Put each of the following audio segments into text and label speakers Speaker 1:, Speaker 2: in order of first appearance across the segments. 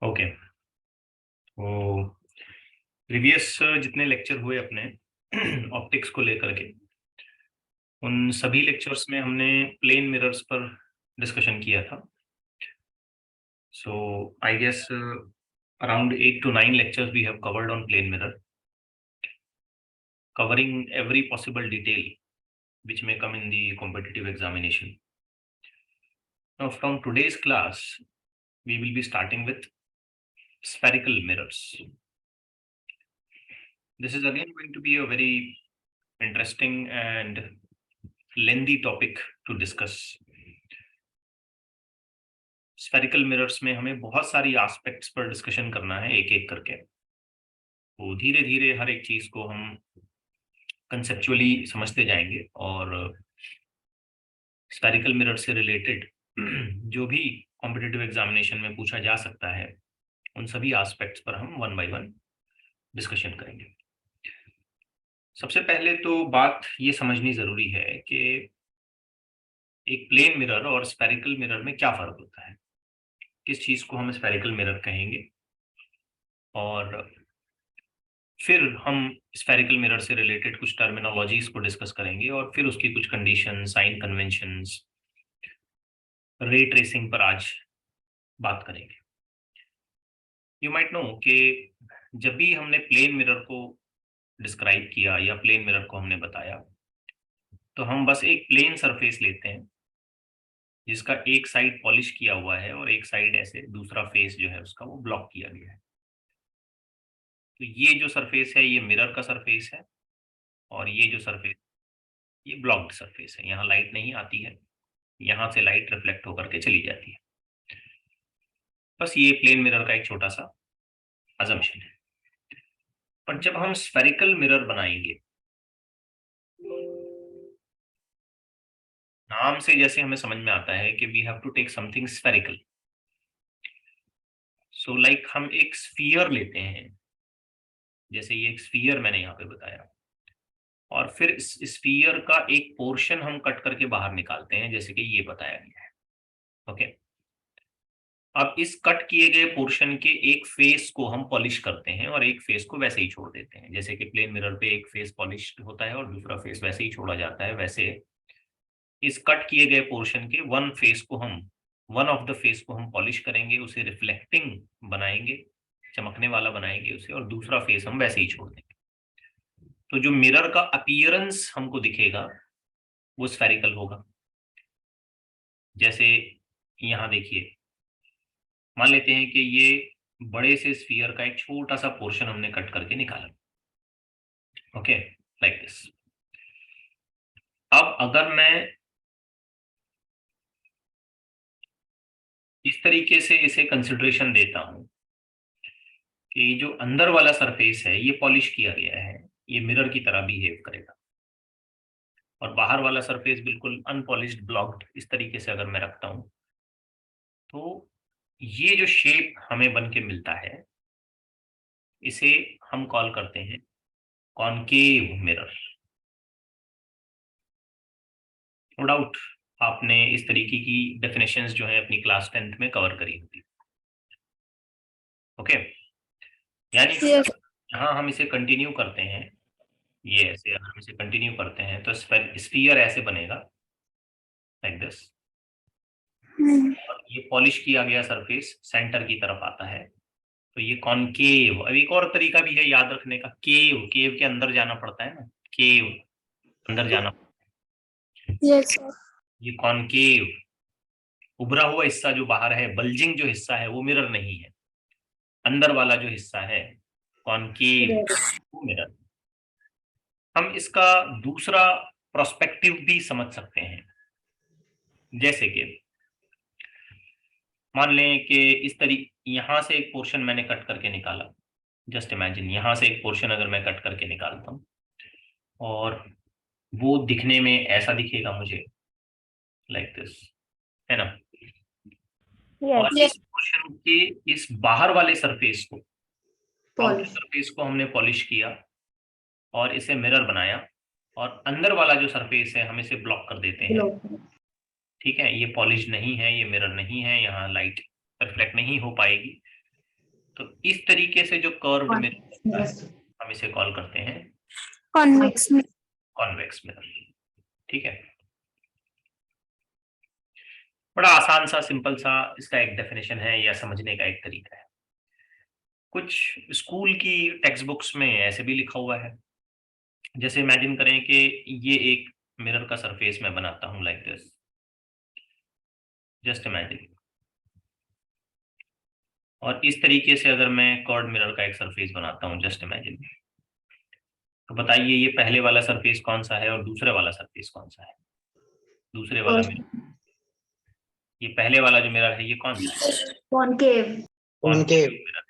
Speaker 1: Okay. तो previous जितने lecture हुए अपने ऑप्टिक्स को लेकर के, उन सभी लेक्चर्स में हमने प्लेन मिरर्स पर डिस्कशन किया था। सो I guess around 8 to 9 lectures we have covered on plane mirror, covering every possible detail which may come in the competitive examination. Now from today's class we will be starting with spherical mirrors. This is again going to be a very interesting and lengthy topic to discuss. Spherical mirrors में हमें बहुत सारी aspects पर discussion करना है एक एक करके। तो धीरे धीरे हर एक चीज को हम कंसेप्चुअली समझते जाएंगे और स्फेरिकल मिरर से रिलेटेड जो भी कॉम्पिटिटिव एग्जामिनेशन में पूछा जा सकता है उन सभी एस्पेक्ट्स पर हम वन बाय वन डिस्कशन करेंगे। सबसे पहले तो बात ये समझनी जरूरी है कि एक प्लेन मिरर और स्फेरिकल मिरर में क्या फर्क होता है, किस चीज को हम स्फेरिकल मिरर कहेंगे, और फिर हम स्फेरिकल मिरर से रिलेटेड कुछ टर्मिनोलॉजीज को डिस्कस करेंगे और फिर उसकी कुछ condition, sign conventions, ray tracing पर आज बात करेंगे। यू माइट नो कि जब भी हमने प्लेन मिरर को डिस्क्राइब किया या प्लेन मिरर को हमने बताया तो हम बस एक प्लेन सरफेस लेते हैं जिसका एक साइड पॉलिश किया हुआ है और एक साइड ऐसे दूसरा फेस जो है उसका वो ब्लॉक किया गया है। तो ये जो सरफेस है ये मिरर का सरफेस है और ये जो सरफेस ये ब्लॉक्ड सरफेस है। यहाँ लाइट नहीं आती है, यहाँ से लाइट रिफ्लेक्ट होकर के चली जाती है। बस ये प्लेन मिरर का एक छोटा सा अजम्पशन है। पर जब हम स्फेरिकल मिरर बनाएंगे, नाम से जैसे हमें समझ में आता है कि we have to take something spherical. So like हम एक स्फीयर लेते हैं, जैसे ये एक स्फीयर मैंने यहाँ पे बताया, और फिर इस स्फीयर का एक पोर्शन हम कट करके बाहर निकालते हैं जैसे कि ये बताया गया है। ओके, अब इस कट किए गए पोर्शन के एक फेस को हम पॉलिश करते हैं और एक फेस को वैसे ही छोड़ देते हैं। जैसे कि प्लेन मिरर पे एक फेस पॉलिश होता है और दूसरा फेस वैसे ही छोड़ा जाता है, वैसे इस कट किए गए पोर्शन के वन ऑफ द फेस को हम पॉलिश करेंगे, उसे रिफ्लेक्टिंग बनाएंगे, चमकने वाला बनाएंगे उसे, और दूसरा फेस हम वैसे ही छोड़ देंगे। तो जो मिरर का अपीयरेंस हमको दिखेगा वो स्फेरिकल होगा। जैसे यहाँ देखिए, मान लेते हैं कि ये बड़े से स्फीयर का एक छोटा सा पोर्शन हमने कट करके निकाला। Okay, like this. अब अगर मैं इस तरीके से इसे कंसिडरेशन देता हूं कि जो अंदर वाला सरफेस है ये पॉलिश किया गया है, ये मिरर की तरह बिहेव करेगा, और बाहर वाला सरफेस बिल्कुल अनपॉलिश्ड, ब्लॉक्ड, इस तरीके से अगर मैं रखता हूं तो ये जो शेप हमें बन के मिलता है इसे हम कॉल करते हैं कॉनकेव मिरर। नो डाउट आपने इस तरीके की डेफिनेशंस जो है अपनी क्लास 10th में कवर करी होती। ओके, यानी यहाँ हम इसे कंटिन्यू करते हैं, ये ऐसे अगर हम इसे कंटिन्यू करते हैं तो स्फीयर ऐसे बनेगा, लाइक दिस। और ये पॉलिश किया गया सरफेस सेंटर की तरफ आता है तो ये कॉनकेव। अब एक और तरीका भी है याद रखने का, केव, केव के अंदर जाना पड़ता है ना, केव अंदर जाना।
Speaker 2: yes,
Speaker 1: ये कॉनकेव उभरा हुआ हिस्सा जो बाहर है, बल्जिंग जो हिस्सा है वो मिरर नहीं है, अंदर वाला जो हिस्सा है कॉनकेव वो मिरर। हम इसका दूसरा प्रोस्पेक्टिव भी समझ सकते हैं। जैसे कि मान लें कि इस तरीके यहां से एक पोर्शन मैंने कट करके निकाला, जस्ट इमेजिन यहां से एक पोर्शन अगर मैं कट करके निकालता हूं और वो दिखने में ऐसा दिखेगा मुझे, लाइक दिस, है ना। और इस पोर्शन के इस बाहर वाले सरफेस को, आउटर सरफेस को हमने पॉलिश किया और इसे मिरर बनाया, और अंदर वाला जो सरफेस है हम इसे ब्लॉक कर देते हैं। ठीक है, ये पॉलिश नहीं है, ये मिरर नहीं है, यहाँ लाइट रिफ्लेक्ट नहीं हो पाएगी। तो इस तरीके से जो कर्व्ड मिरर है हम इसे कॉल करते हैं
Speaker 2: कॉन्वेक्स
Speaker 1: कॉन्वेक्स मिरर। ठीक है, बड़ा आसान सा सिंपल सा इसका एक डेफिनेशन है या समझने का एक तरीका है। कुछ स्कूल की टेक्स्ट बुक्स में ऐसे भी लिखा हुआ है, जैसे इमेजिन करें कि ये एक मिरर का सरफेस मैं बनाता हूं लाइक दिस, जस्ट इमेजिन। और इस तरीके से अगर मैं कर्व्ड मिरर का एक सरफेस बनाता हूं, जस्ट इमेजिन, तो बताइए ये पहले वाला सरफेस कौन सा है और दूसरे वाला सरफेस कौन सा है? दूसरे वाला मिरर, ये पहले वाला जो मिरर है ये कौन सा है?
Speaker 2: Concave
Speaker 1: concave mirror.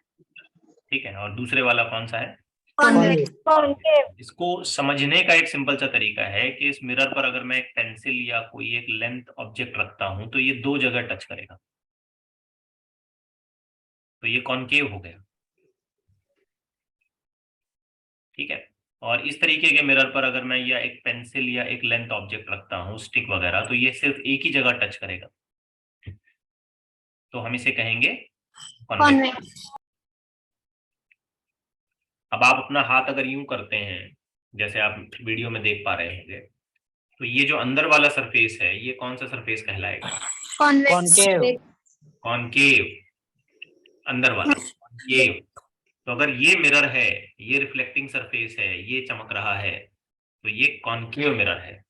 Speaker 1: ठीक है, और दूसरे वाला कौन सा है?
Speaker 2: कॉन्वेक्स
Speaker 1: इसको समझने का एक सिंपल सा तरीका है कि इस मिरर पर अगर मैं एक पेंसिल या कोई एक लेंथ ऑब्जेक्ट रखता हूं तो ये दो जगह टच करेगा, तो ये कॉन्केव हो गया। ठीक है, और इस तरीके के मिरर पर अगर मैं या एक पेंसिल या एक लेंथ ऑब्जेक्ट रखता हूं, स्टिक वगैरह, तो ये सिर्फ एक ही जगह टच करेगा, तो हम इसे कहेंगे कॉन्वेक्स। अब आप अपना हाथ अगर यूं करते हैं जैसे आप वीडियो में देख पा रहे होंगे, तो ये जो अंदर वाला सरफेस है ये कौन सा सरफेस कहलाएगा?
Speaker 2: कॉन्वेक्स
Speaker 1: कॉन्केव, अंदर वाला कॉन्केव। तो अगर ये मिरर है, ये रिफ्लेक्टिंग सरफेस है, ये चमक रहा है, तो ये कॉन्केव मिरर है।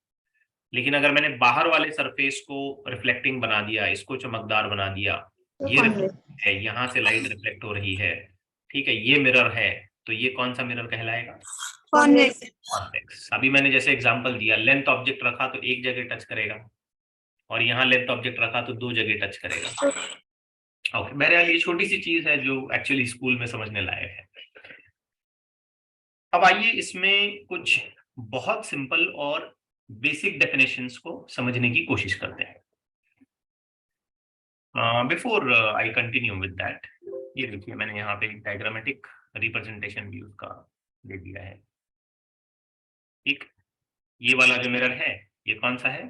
Speaker 1: लेकिन अगर मैंने बाहर वाले सरफेस को रिफ्लेक्टिंग बना दिया, इसको चमकदार बना दिया, ये रिफ्लेक्ट है, यहाँ से लाइट रिफ्लेक्ट हो रही है, ठीक है, ये मिरर है, तो ये कौन सा मिरर कहलाएगा? कॉन्वेक्स। अभी मैंने जैसे एग्जांपल दिया, लेंथ ऑब्जेक्ट रखा तो एक जगह टच करेगा, और यहाँ लेंथ ऑब्जेक्ट रखा तो दो जगह टच करेगा। ओके, बहरहाल ये छोटी सी चीज है जो एक्चुअली स्कूल में समझने लायक है। अब आइए इसमें कुछ बहुत सिंपल और बेसिक डेफिनेशंस को समझने की कोशिश करते हैं। Before I continue with that, ये देखिए मैंने यहाँ पे एक डायग्रामेटिक रिप्रेजेंटेशन भी उसका दे दिया है। ठीक, ये वाला जो मिरर है ये कौन सा है?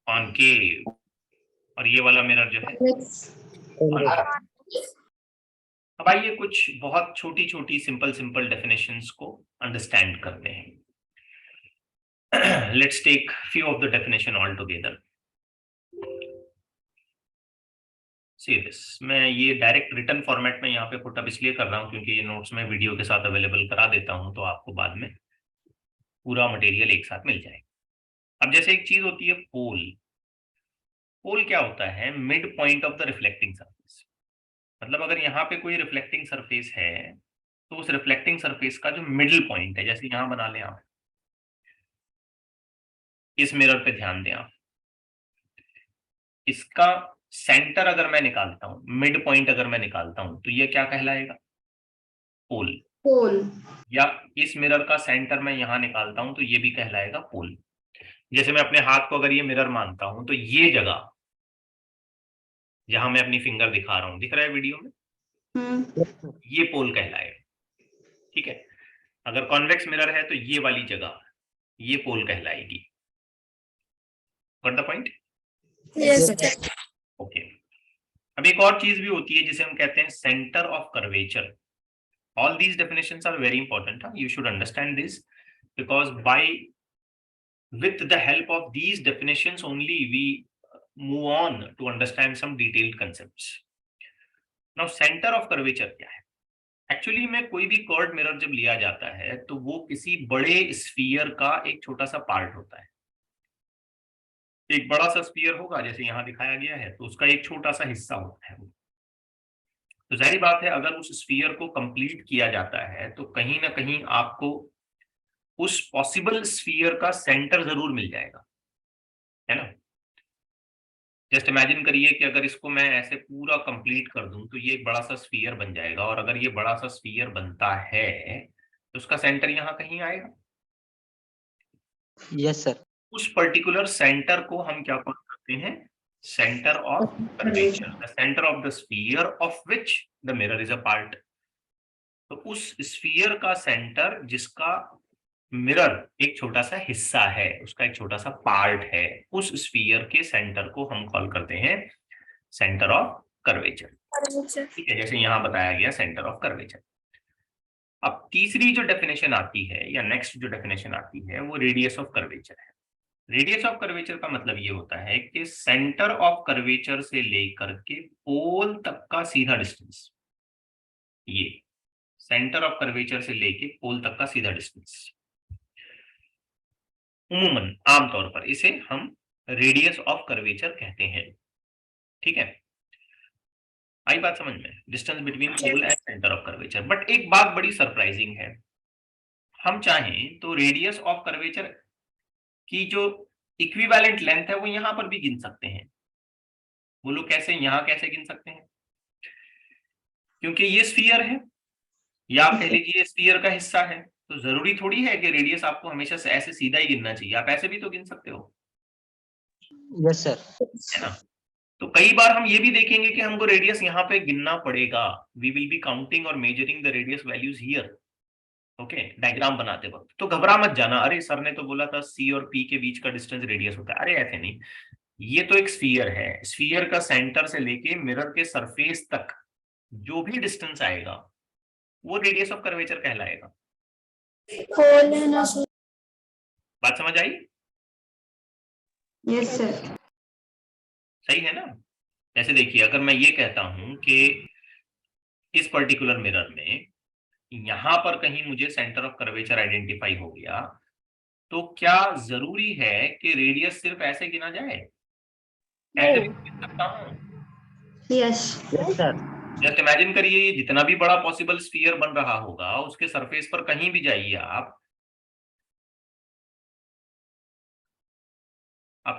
Speaker 1: कॉन्केव। और ये वाला मिरर जो है कॉन्वेक्स। अब आइए कुछ बहुत छोटी छोटी सिंपल सिंपल डेफिनेशंस को अंडरस्टैंड करते हैं। Let's take few of the definition all together. See this, मैं ये डायरेक्ट रिटन फॉर्मेट में यहाँ पे पुटअप इसलिए कर रहा हूँ क्योंकि ये नोट्स में वीडियो के साथ अवेलेबल करा देता हूँ, तो आपको बाद में पूरा मटेरियल एक साथ मिल जाएगा। अब जैसे एक चीज होती है पोल, पोल क्या होता है? Mid point of the reflecting surface. मतलब अगर यहाँ पे कोई रिफ्लेक्टिंग सरफेस है तो उस रिफ्लेक्टिंग सरफेस का जो मिडिल पॉइंट है, जैसे यहाँ बना लें आप, इस मिरर पे ध्यान दें आप, इसका सेंटर अगर मैं निकालता हूं, मिड पॉइंट अगर मैं निकालता हूं, तो ये क्या कहलाएगा? पोल। या इस मिरर का सेंटर मैं यहां निकालता हूं तो ये भी कहलाएगा पोल। जैसे मैं अपने हाथ को अगर ये मिरर मानता हूं तो ये जगह जहां मैं अपनी फिंगर दिखा रहा हूं, दिख रहा है वीडियो में, ये पोल कहलाएगा। ठीक है, अगर कॉन्वेक्स मिरर है तो ये वाली जगह ये पोल कहलाएगी। Got the point? ओके। अब एक और चीज भी होती है जिसे हम कहते हैं centre of curvature. All these definitions are very important. You should understand this because with the help of these definitions only we move on to understand some detailed concepts. Now, center of curvature क्या है? Actually में कोई भी curved mirror जब लिया जाता है तो वो किसी बड़े स्फीयर का एक छोटा सा पार्ट होता है। एक बड़ा सा स्फीयर होगा जैसे यहाँ दिखाया गया है, तो उसका एक छोटा सा हिस्सा होता है। तो जाहिर बात है अगर उस स्फीयर को कंप्लीट किया जाता है तो कहीं ना कहीं आपको उस पॉसिबल स्फीयर का सेंटर जरूर मिल जाएगा, है ना? जस्ट इमेजिन करिए कि अगर इसको मैं ऐसे पूरा कंप्लीट कर दूं तो ये एक बड़ा सा स्फीयर बन जाएगा, और अगर ये बड़ा सा स्फीयर बनता है तो उसका सेंटर यहाँ कहीं आएगा।
Speaker 3: Yes sir.
Speaker 1: उस पर्टिकुलर सेंटर को हम क्या कॉल करते हैं? Centre of curvature, the centre of the sphere of which the mirror is a part. तो उस स्फीयर का सेंटर जिसका मिरर एक छोटा सा हिस्सा है, उसका एक छोटा सा पार्ट है, उस स्फीयर के सेंटर को हम कॉल करते हैं सेंटर ऑफ कर्वेचर। ठीक है, जैसे यहां बताया गया सेंटर ऑफ कर्वेचर। अब तीसरी जो डेफिनेशन आती है या नेक्स्ट जो डेफिनेशन आती है वो रेडियस ऑफ कर्वेचर है। रेडियस ऑफ कर्वेचर का मतलब ये होता है कि सेंटर ऑफ कर्वेचर से लेकर के पोल तक का सीधा डिस्टेंस, ये सेंटर ऑफ कर्वेचर से लेके पोल तक का सीधा डिस्टेंस, उम्मूमन आमतौर पर इसे हम रेडियस ऑफ कर्वेचर कहते हैं। ठीक है, आई बात समझ में, distance between pole and centre of curvature. But एक बात बड़ी सरप्राइजिंग है, हम चाहें तो रेडियस ऑफ कर्वेचर की जो इक्विवेलेंट लेंथ है वो यहां पर भी गिन सकते हैं। बोलो कैसे, यहां कैसे गिन सकते हैं? क्योंकि ये स्फीयर है, या आप कह लीजिए स्फीयर का हिस्सा है, तो जरूरी थोड़ी है कि रेडियस आपको हमेशा से ऐसे सीधा ही गिनना चाहिए, आप ऐसे भी तो गिन सकते हो,
Speaker 3: यस सर।
Speaker 1: है ना। तो कई बार हम ये भी देखेंगे कि हमको रेडियस यहाँ पे गिनना पड़ेगा, वी विल बी काउंटिंग और measuring the radius values here. Okay, diagram बनाते वक्त तो घबरा मत जाना, अरे सर ने तो बोला था सी और पी के बीच का डिस्टेंस रेडियस होता है। अरे ऐसे नहीं, ये तो एक स्फीयर है, स्फीयर का सेंटर से लेके मिरर के सरफेस तक जो भी डिस्टेंस आएगा वो रेडियस ऑफ कर्वेचर कहलाएगा। बात समझ आई?
Speaker 2: Yes sir.
Speaker 1: सही है ना। जैसे देखिए, अगर मैं ये कहता हूं कि इस पर्टिकुलर मिरर में यहां पर कहीं मुझे सेंटर ऑफ कर्वेचर आइडेंटिफाई हो गया, तो क्या जरूरी है कि रेडियस सिर्फ ऐसे गिना जाए? ऐसे भी गिन सकता हूं।
Speaker 2: Yes
Speaker 3: yes sir.
Speaker 1: Just imagine करिए, ये जितना भी बड़ा पॉसिबल स्फीयर बन रहा होगा उसके सरफेस पर कहीं भी जाइए आप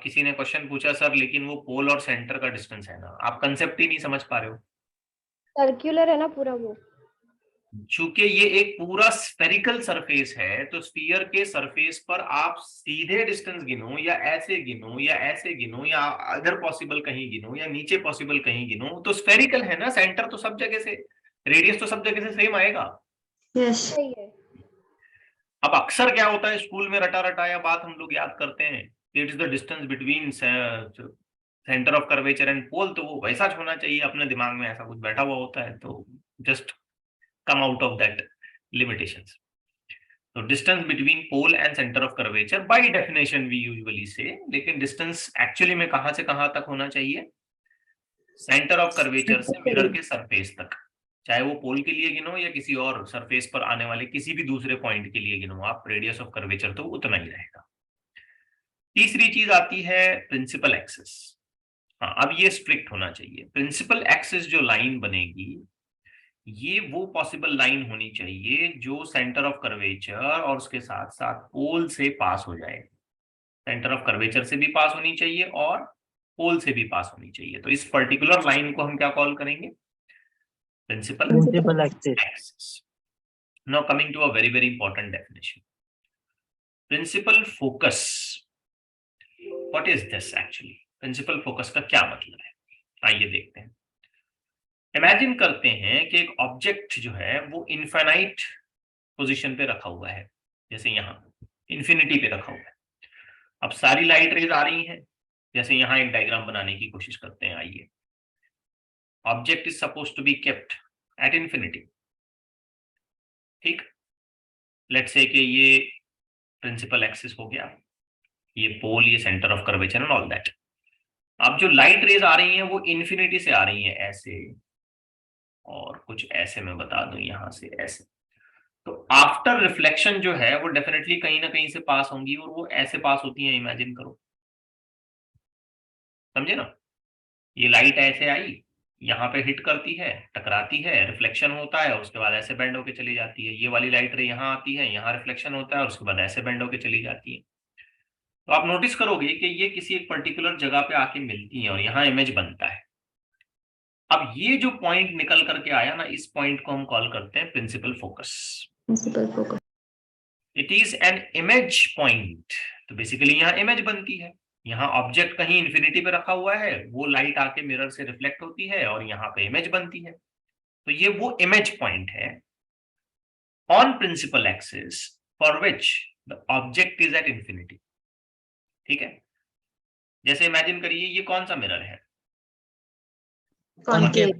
Speaker 1: किसी ने क्वेश्चन पूछा सर लेकिन वो पोल और सेंटर का डिस्टेंस है ना, आप कंसेप्ट ही नहीं समझ पा रहे हो।
Speaker 4: सर्कुलर है ना पूरा वो।
Speaker 1: चूंकि ये एक पूरा स्फेरिकल सरफेस है, तो स्फीयर के सरफेस पर आप सीधे डिस्टेंस गिनो या ऐसे गिनो या ऐसे गिनो या अदर पॉसिबल कहीं गिनो या नीचे पॉसिबल कहीं गिनो, तो स्फेरिकल है ना, सेंटर तो सब जगह से, रेडियस तो सब जगह से सेम आएगा।
Speaker 2: यस
Speaker 4: सही है।
Speaker 1: अब अक्सर क्या होता है, स्कूल में रटा रटाया बात हम लोग याद करते हैं, it is the distance between centre of curvature and pole, तो वो वैसा होना चाहिए, अपने दिमाग में ऐसा कुछ बैठा हुआ होता है, तो just come out of that limitations. So distance between pole and center of curvature by definition we usually say, लेकिन distance actually में कहां से कहां तक होना चाहिए? सेंटर ऑफ कर्वेचर से मिरर के सरफेस तक, चाहे वो पोल के लिए गिनो या किसी और सरफेस पर आने वाले किसी भी दूसरे पॉइंट के लिए गिनो आप, रेडियस ऑफ कर्वेचर तो उतना ही रहेगा। तीसरी चीज आती है प्रिंसिपल एक्सिस। हाँ, अब ये स्ट्रिक्ट होना चाहिए। प्रिंसिपल एक्सिस जो लाइन बनेगी ये वो पॉसिबल लाइन होनी चाहिए जो सेंटर ऑफ कर्वेचर और उसके साथ साथ पोल से पास हो जाए। सेंटर ऑफ कर्वेचर से भी पास होनी चाहिए और पोल से भी पास होनी चाहिए। तो इस पर्टिकुलर लाइन को हम क्या कॉल करेंगे? Principal axis. Now coming to a very very important definition, principal focus. What is this actually? Principal focus का क्या मतलब है, आइए देखते हैं। इमेजिन करते हैं कि एक ऑब्जेक्ट जो है वो इनफाइनाइट पोजीशन पे रखा हुआ है, जैसे यहाँ इन्फिनिटी पे रखा हुआ है। अब सारी लाइट रेज आ रही हैं, जैसे यहाँ एक डायग्राम बनाने की कोशिश करते हैं। आइए, object is suppose to be kept at infinity. ठीक, लेट्स से कि ये प्रिंसिपल एक्सिस हो गया, ये पोल, ये centre of curvature and all that. अब जो लाइट रेज आ रही हैं वो इन्फिनिटी से आ रही हैं, ऐसे और कुछ ऐसे मैं बता दूं, यहां से ऐसे। तो आफ्टर रिफ्लेक्शन जो है वो डेफिनेटली कहीं ना कहीं से पास होंगी, और वो ऐसे पास होती हैं, इमेजिन करो, समझे ना। ये लाइट ऐसे आई, यहाँ पे हिट करती है, टकराती है, रिफ्लेक्शन होता है, उसके बाद ऐसे बेंड होके चली जाती है। ये वाली लाइट रे यहाँ आती है, यहाँ रिफ्लेक्शन होता है और उसके बाद ऐसे बेंड होके चली जाती है। तो आप नोटिस करोगे कि ये किसी एक पर्टिकुलर जगह पे आके मिलती हैं और यहाँ इमेज बनता है। अब ये जो पॉइंट निकल करके आया ना, इस पॉइंट को हम कॉल करते हैं principal focus. It is an image point. तो बेसिकली यहाँ इमेज बनती है, यहाँ ऑब्जेक्ट कहीं इन्फिनिटी पे रखा हुआ है, वो लाइट आके मिरर से रिफ्लेक्ट होती है और यहाँ पे इमेज बनती है। तो ये वो इमेज पॉइंट है on principal axis for which the object is at infinity. ठीक है, जैसे इमेजिन करिए ये कौन सा मिरर है,
Speaker 2: Concave.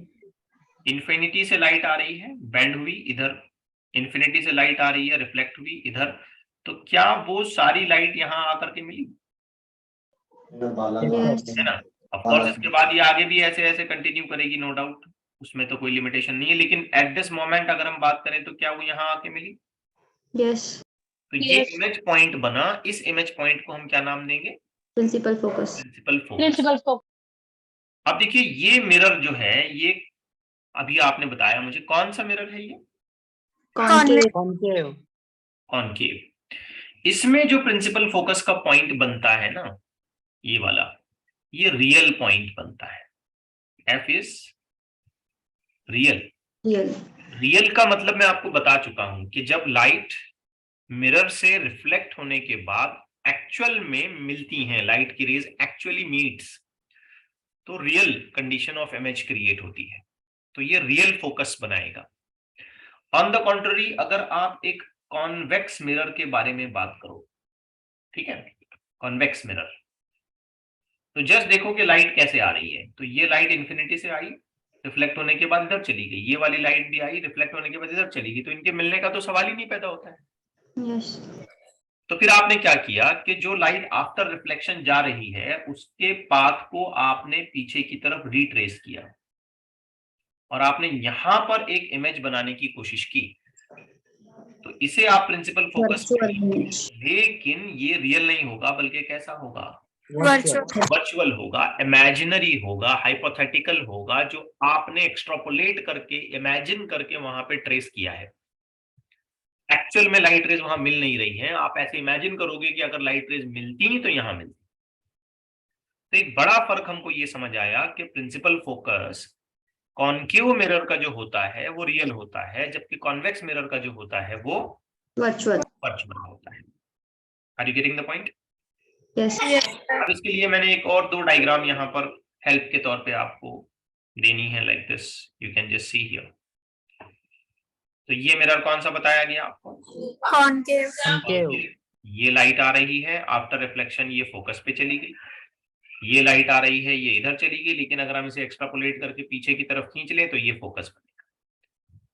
Speaker 1: इन्फिनिटी से लाइट आ रही है, बेंड हुई इधर, इन्फिनिटी से लाइट आ रही है, रिफ्लेक्ट हुई इधर, तो क्या वो सारी लाइट यहाँ आकर के मिली?
Speaker 2: Yes.
Speaker 1: है ना? ऑफ कोर्स इसके बाद ये आगे भी ऐसे ऐसे कंटिन्यू करेगी, नो डाउट, उसमें तो कोई लिमिटेशन नहीं है, लेकिन एट दिस मोमेंट अगर हम बात करें तो क्या वो यहाँ आके मिली?
Speaker 2: Yes.
Speaker 1: तो ये
Speaker 4: Yes.
Speaker 1: इमेज पॉइंट बना, इस इमेज पॉइंट को हम क्या नाम देंगे?
Speaker 2: Principal focus.
Speaker 1: Principal focus.
Speaker 4: Principal focus.
Speaker 1: अब देखिए ये मिरर जो है, ये अभी आपने बताया मुझे, कौन सा मिरर है ये?
Speaker 2: Concave.
Speaker 3: कॉन्केव।
Speaker 1: कॉनकेव। इसमें जो प्रिंसिपल फोकस का पॉइंट बनता है ना, ये वाला, ये रियल पॉइंट बनता है। F is real.
Speaker 2: Real.
Speaker 1: Real का मतलब मैं आपको बता चुका हूं कि जब लाइट मिरर से रिफ्लेक्ट होने के बाद एक्चुअल में मिलती हैं, लाइट की रेज एक्चुअली मीट्स, तो real condition of image create होती है, तो ये रियल फोकस बनाएगा। ऑन द कॉन्ट्ररी, अगर आप एक कॉन्वेक्स मिरर के बारे में बात करो, ठीक है, कॉन्वेक्स मिरर, तो जस्ट देखो कि लाइट कैसे आ रही है। तो ये लाइट इन्फिनिटी से आई, रिफ्लेक्ट होने के बाद इधर चली गई, ये वाली लाइट भी आई, रिफ्लेक्ट होने के बाद इधर चली गई, तो इनके मिलने का तो सवाल ही नहीं पैदा होता है।
Speaker 2: Yes.
Speaker 1: तो फिर आपने क्या किया कि जो लाइट आफ्टर रिफ्लेक्शन जा रही है उसके पाथ को आपने पीछे की तरफ रिट्रेस किया और आपने यहां पर एक इमेज बनाने की कोशिश की, तो इसे आप प्रिंसिपल फोकस,
Speaker 2: Virtual image.
Speaker 1: लेकिन ये रियल नहीं होगा, बल्कि कैसा होगा?
Speaker 3: वर्चुअल।
Speaker 1: वर्चुअल होगा, इमेजिनरी होगा, हाइपोथेटिकल होगा, जो आपने एक्सट्रापोलेट करके, इमेजिन करके वहां पे ट्रेस किया है। एक्चुअल में लाइट रेज वहां मिल नहीं रही है, आप ऐसे इमेजिन करोगे कि अगर लाइट रेज मिलती तो यहां मिलती। तो एक बड़ा फर्क हमको ये समझ आया कि प्रिंसिपल फोकस कॉनकेव मिरर का जो होता है वो रियल होता है, जबकि कॉन्वेक्स मिरर का जो होता है वो
Speaker 2: Virtual.
Speaker 1: वर्चुअल होता है। Are you getting the point?
Speaker 2: Yes.
Speaker 1: अब इसके लिए मैंने एक और दो डायग्राम यहाँ पर हेल्प के तौर पे आपको देनी है, like this, you can just see here. तो ये मिरर कौन सा बताया गया आपको?
Speaker 4: कॉनकेव।
Speaker 3: कॉन्केव।
Speaker 1: ये लाइट आ रही है, आफ्टर रिफ्लेक्शन ये फोकस पे चली गई, ये लाइट आ रही है, ये इधर चली गई, लेकिन अगर हम इसे एक्सट्रापोलेट करके पीछे की तरफ खींच ले तो ये फोकस बनेगा।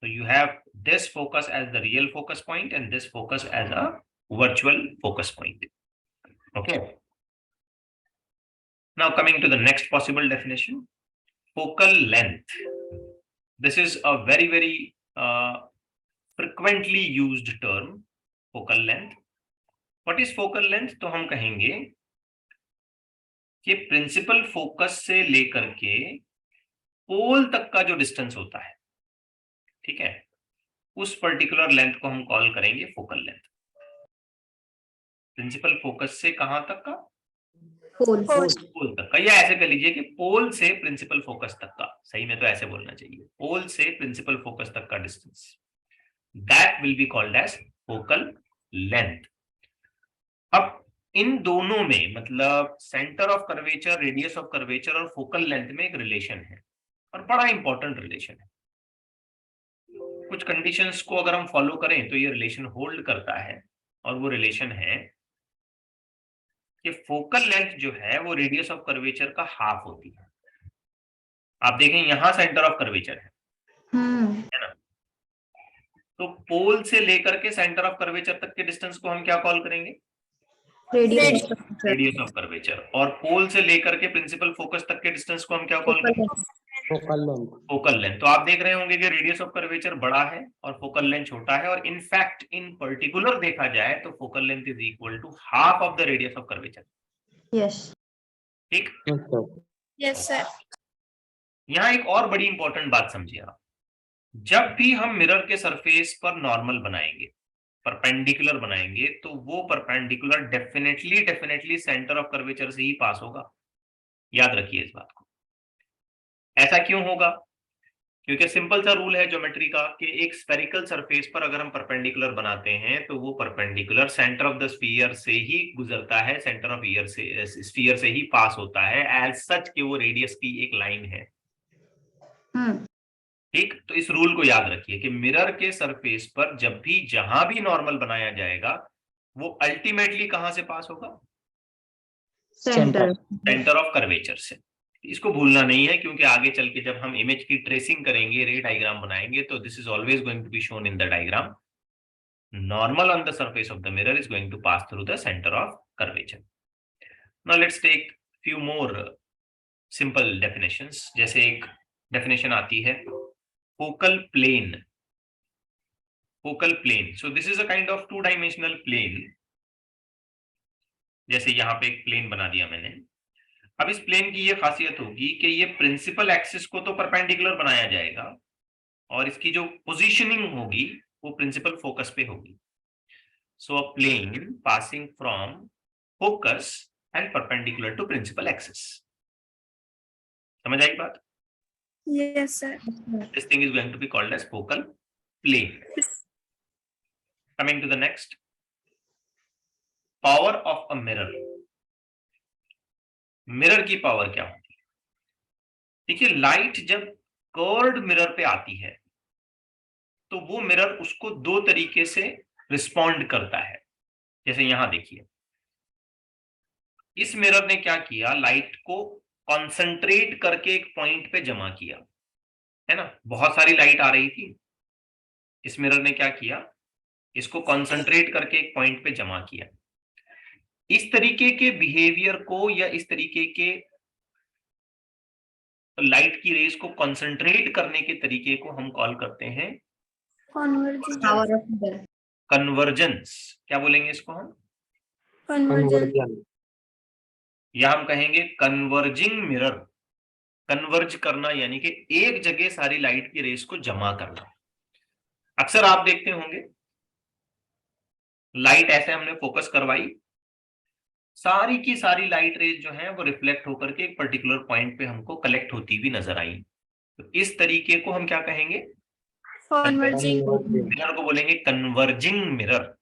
Speaker 1: तो you have this focus as the real focus point and this focus as a virtual focus point. Okay, now coming to the next possible definition, focal length. This is a very frequently used term, focal length. What is focal length? तो हम कहेंगे कि principal focus से लेकर के पोल तक का जो डिस्टेंस होता है, ठीक है, उस पर्टिकुलर लेंथ को हम कॉल करेंगे फोकल लेंथ। प्रिंसिपल फोकस से कहां तक का?
Speaker 2: Pole.
Speaker 1: पोल तक का, या ऐसे कर लीजिए कि पोल से प्रिंसिपल फोकस तक का, सही में तो ऐसे बोलना चाहिए, पोल से प्रिंसिपल फोकस तक का distance, that will be called as focal length. अब इन दोनों में, मतलब centre of curvature, radius of curvature और फोकल लेंथ में एक रिलेशन है, और बड़ा इंपॉर्टेंट रिलेशन है। कुछ कंडीशंस को अगर हम फॉलो करें तो ये रिलेशन होल्ड करता है, और वो रिलेशन है कि फोकल लेंथ जो है वो रेडियस ऑफ कर्वेचर का हाफ होती है। आप देखें यहां सेंटर ऑफ कर्वेचर है ना, तो पोल से लेकर के सेंटर ऑफ कर्वेचर तक के डिस्टेंस को हम क्या कॉल करेंगे?
Speaker 2: Radius.
Speaker 1: Radius of curvature. और पोल से लेकर के प्रिंसिपल फोकस तक के डिस्टेंस को हम क्या कॉल करेंगे?
Speaker 3: Focal length.
Speaker 1: Focal length. तो आप देख रहे होंगे कि रेडियस ऑफ कर्वेचर बड़ा है और फोकल लेंथ छोटा है, और इनफैक्ट इन पर्टिकुलर देखा जाए तो focal length is equal to half of the radius of curvature.
Speaker 2: Yes.
Speaker 1: ठीक,
Speaker 4: यस सर।
Speaker 1: यहाँ एक और बड़ी इंपॉर्टेंट बात समझिए आप, जब भी हम मिरर के सरफेस पर नॉर्मल बनाएंगे, परपेंडिकुलर बनाएंगे, तो वो perpendicular definitely centre of curvature से ही पास होगा। याद रखिए इस बात को। ऐसा क्यों होगा? क्योंकि सिंपल सा रूल है ज्योमेट्री का कि एक स्फेरिकल सरफेस पर अगर हम परपेंडिकुलर बनाते हैं तो वो perpendicular centre of the sphere से ही गुजरता है, सेंटर ऑफ ईयर से, स्फीयर से ही पास होता है, एज सच कि वो रेडियस की एक लाइन है। ठीक, तो इस रूल को याद रखिए कि मिरर के सरफेस पर जब भी जहां भी नॉर्मल बनाया जाएगा वो अल्टीमेटली कहां से पास होगा?
Speaker 2: Center.
Speaker 1: सेंटर ऑफ कर्वेचर से। इसको भूलना नहीं है, क्योंकि आगे चल के जब हम इमेज की ट्रेसिंग करेंगे, रे डायग्राम बनाएंगे, तो this is always going to be shown in the diagram. Normal on the surface of the mirror is going to pass through the center of curvature. Now let's take few more simple definitions. जैसे एक definition आती है focal plane. Focal plane. So this is a kind of two-dimensional plane. जैसे यहाँ पे एक plane बना दिया मैंने. अब इस प्लेन की ये खासियत होगी कि ये प्रिंसिपल एक्सिस को तो परपेंडिकुलर बनाया जाएगा, और इसकी जो पोजीशनिंग होगी वो प्रिंसिपल फोकस पे होगी. So a plane passing from focus and perpendicular to principal axis. समझ आई बात?
Speaker 4: Yes, sir.
Speaker 1: This thing is going to be called as focal plane. Coming to the next, power of a mirror. Mirror की power क्या होती है? देखिए, light जब curved mirror पे आती है तो वो मिरर उसको दो तरीके से रिस्पॉन्ड करता है. जैसे यहां देखिए, इस मिरर ने क्या किया, लाइट को कॉन्सेंट्रेट करके एक पॉइंट पे जमा किया, है ना. बहुत सारी लाइट आ रही थी, इस मिरर ने क्या किया, इसको कॉन्सेंट्रेट करके एक पॉइंट पे जमा किया. इस तरीके के बिहेवियर को या इस तरीके के लाइट की रेस को कॉन्सेंट्रेट करने के तरीके को हम कॉल करते हैं
Speaker 4: Convergence.
Speaker 2: Power of mirror.
Speaker 1: Convergence. क्या बोलेंगे इसको हम?
Speaker 4: Convergence.
Speaker 3: Convergence.
Speaker 1: या हम कहेंगे कन्वर्जिंग मिरर. कन्वर्ज करना यानी कि एक जगह सारी लाइट की रेस को जमा करना. अक्सर आप देखते होंगे, लाइट ऐसे हमने फोकस करवाई, सारी की सारी लाइट रेज जो है वो रिफ्लेक्ट होकर के एक पर्टिकुलर पॉइंट पे हमको कलेक्ट होती हुई नजर आई. तो इस तरीके को हम क्या कहेंगे?
Speaker 4: Converging.
Speaker 1: मिरर को बोलेंगे कन्वर्जिंग मिरर.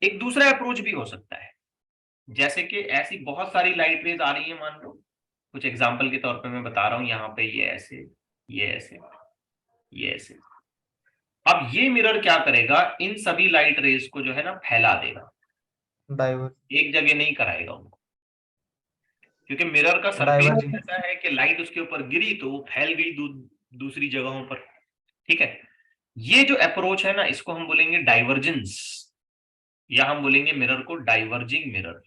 Speaker 1: एक दूसरा अप्रोच भी हो सकता है, जैसे कि ऐसी बहुत सारी लाइट रेज आ रही है, मान लो कुछ एग्जांपल के तौर पे मैं बता रहा हूं, यहाँ पे ये ऐसे, ये ऐसे, ये ऐसे. अब ये मिरर क्या करेगा, इन सभी लाइट रेज को जो है ना फैला देगा,
Speaker 3: Diverge.
Speaker 1: एक जगह नहीं कराएगा उनको, क्योंकि मिरर का सरफेस
Speaker 3: Diverging.
Speaker 1: ऐसा है कि लाइट उसके ऊपर गिरी तो वो फैल गई दूसरी जगहों पर. ठीक है, ये जो अप्रोच है ना, इसको हम बोलेंगे डाइवर्जेंस, या हम बोलेंगे मिरर को डाइवर्जिंग मिरर.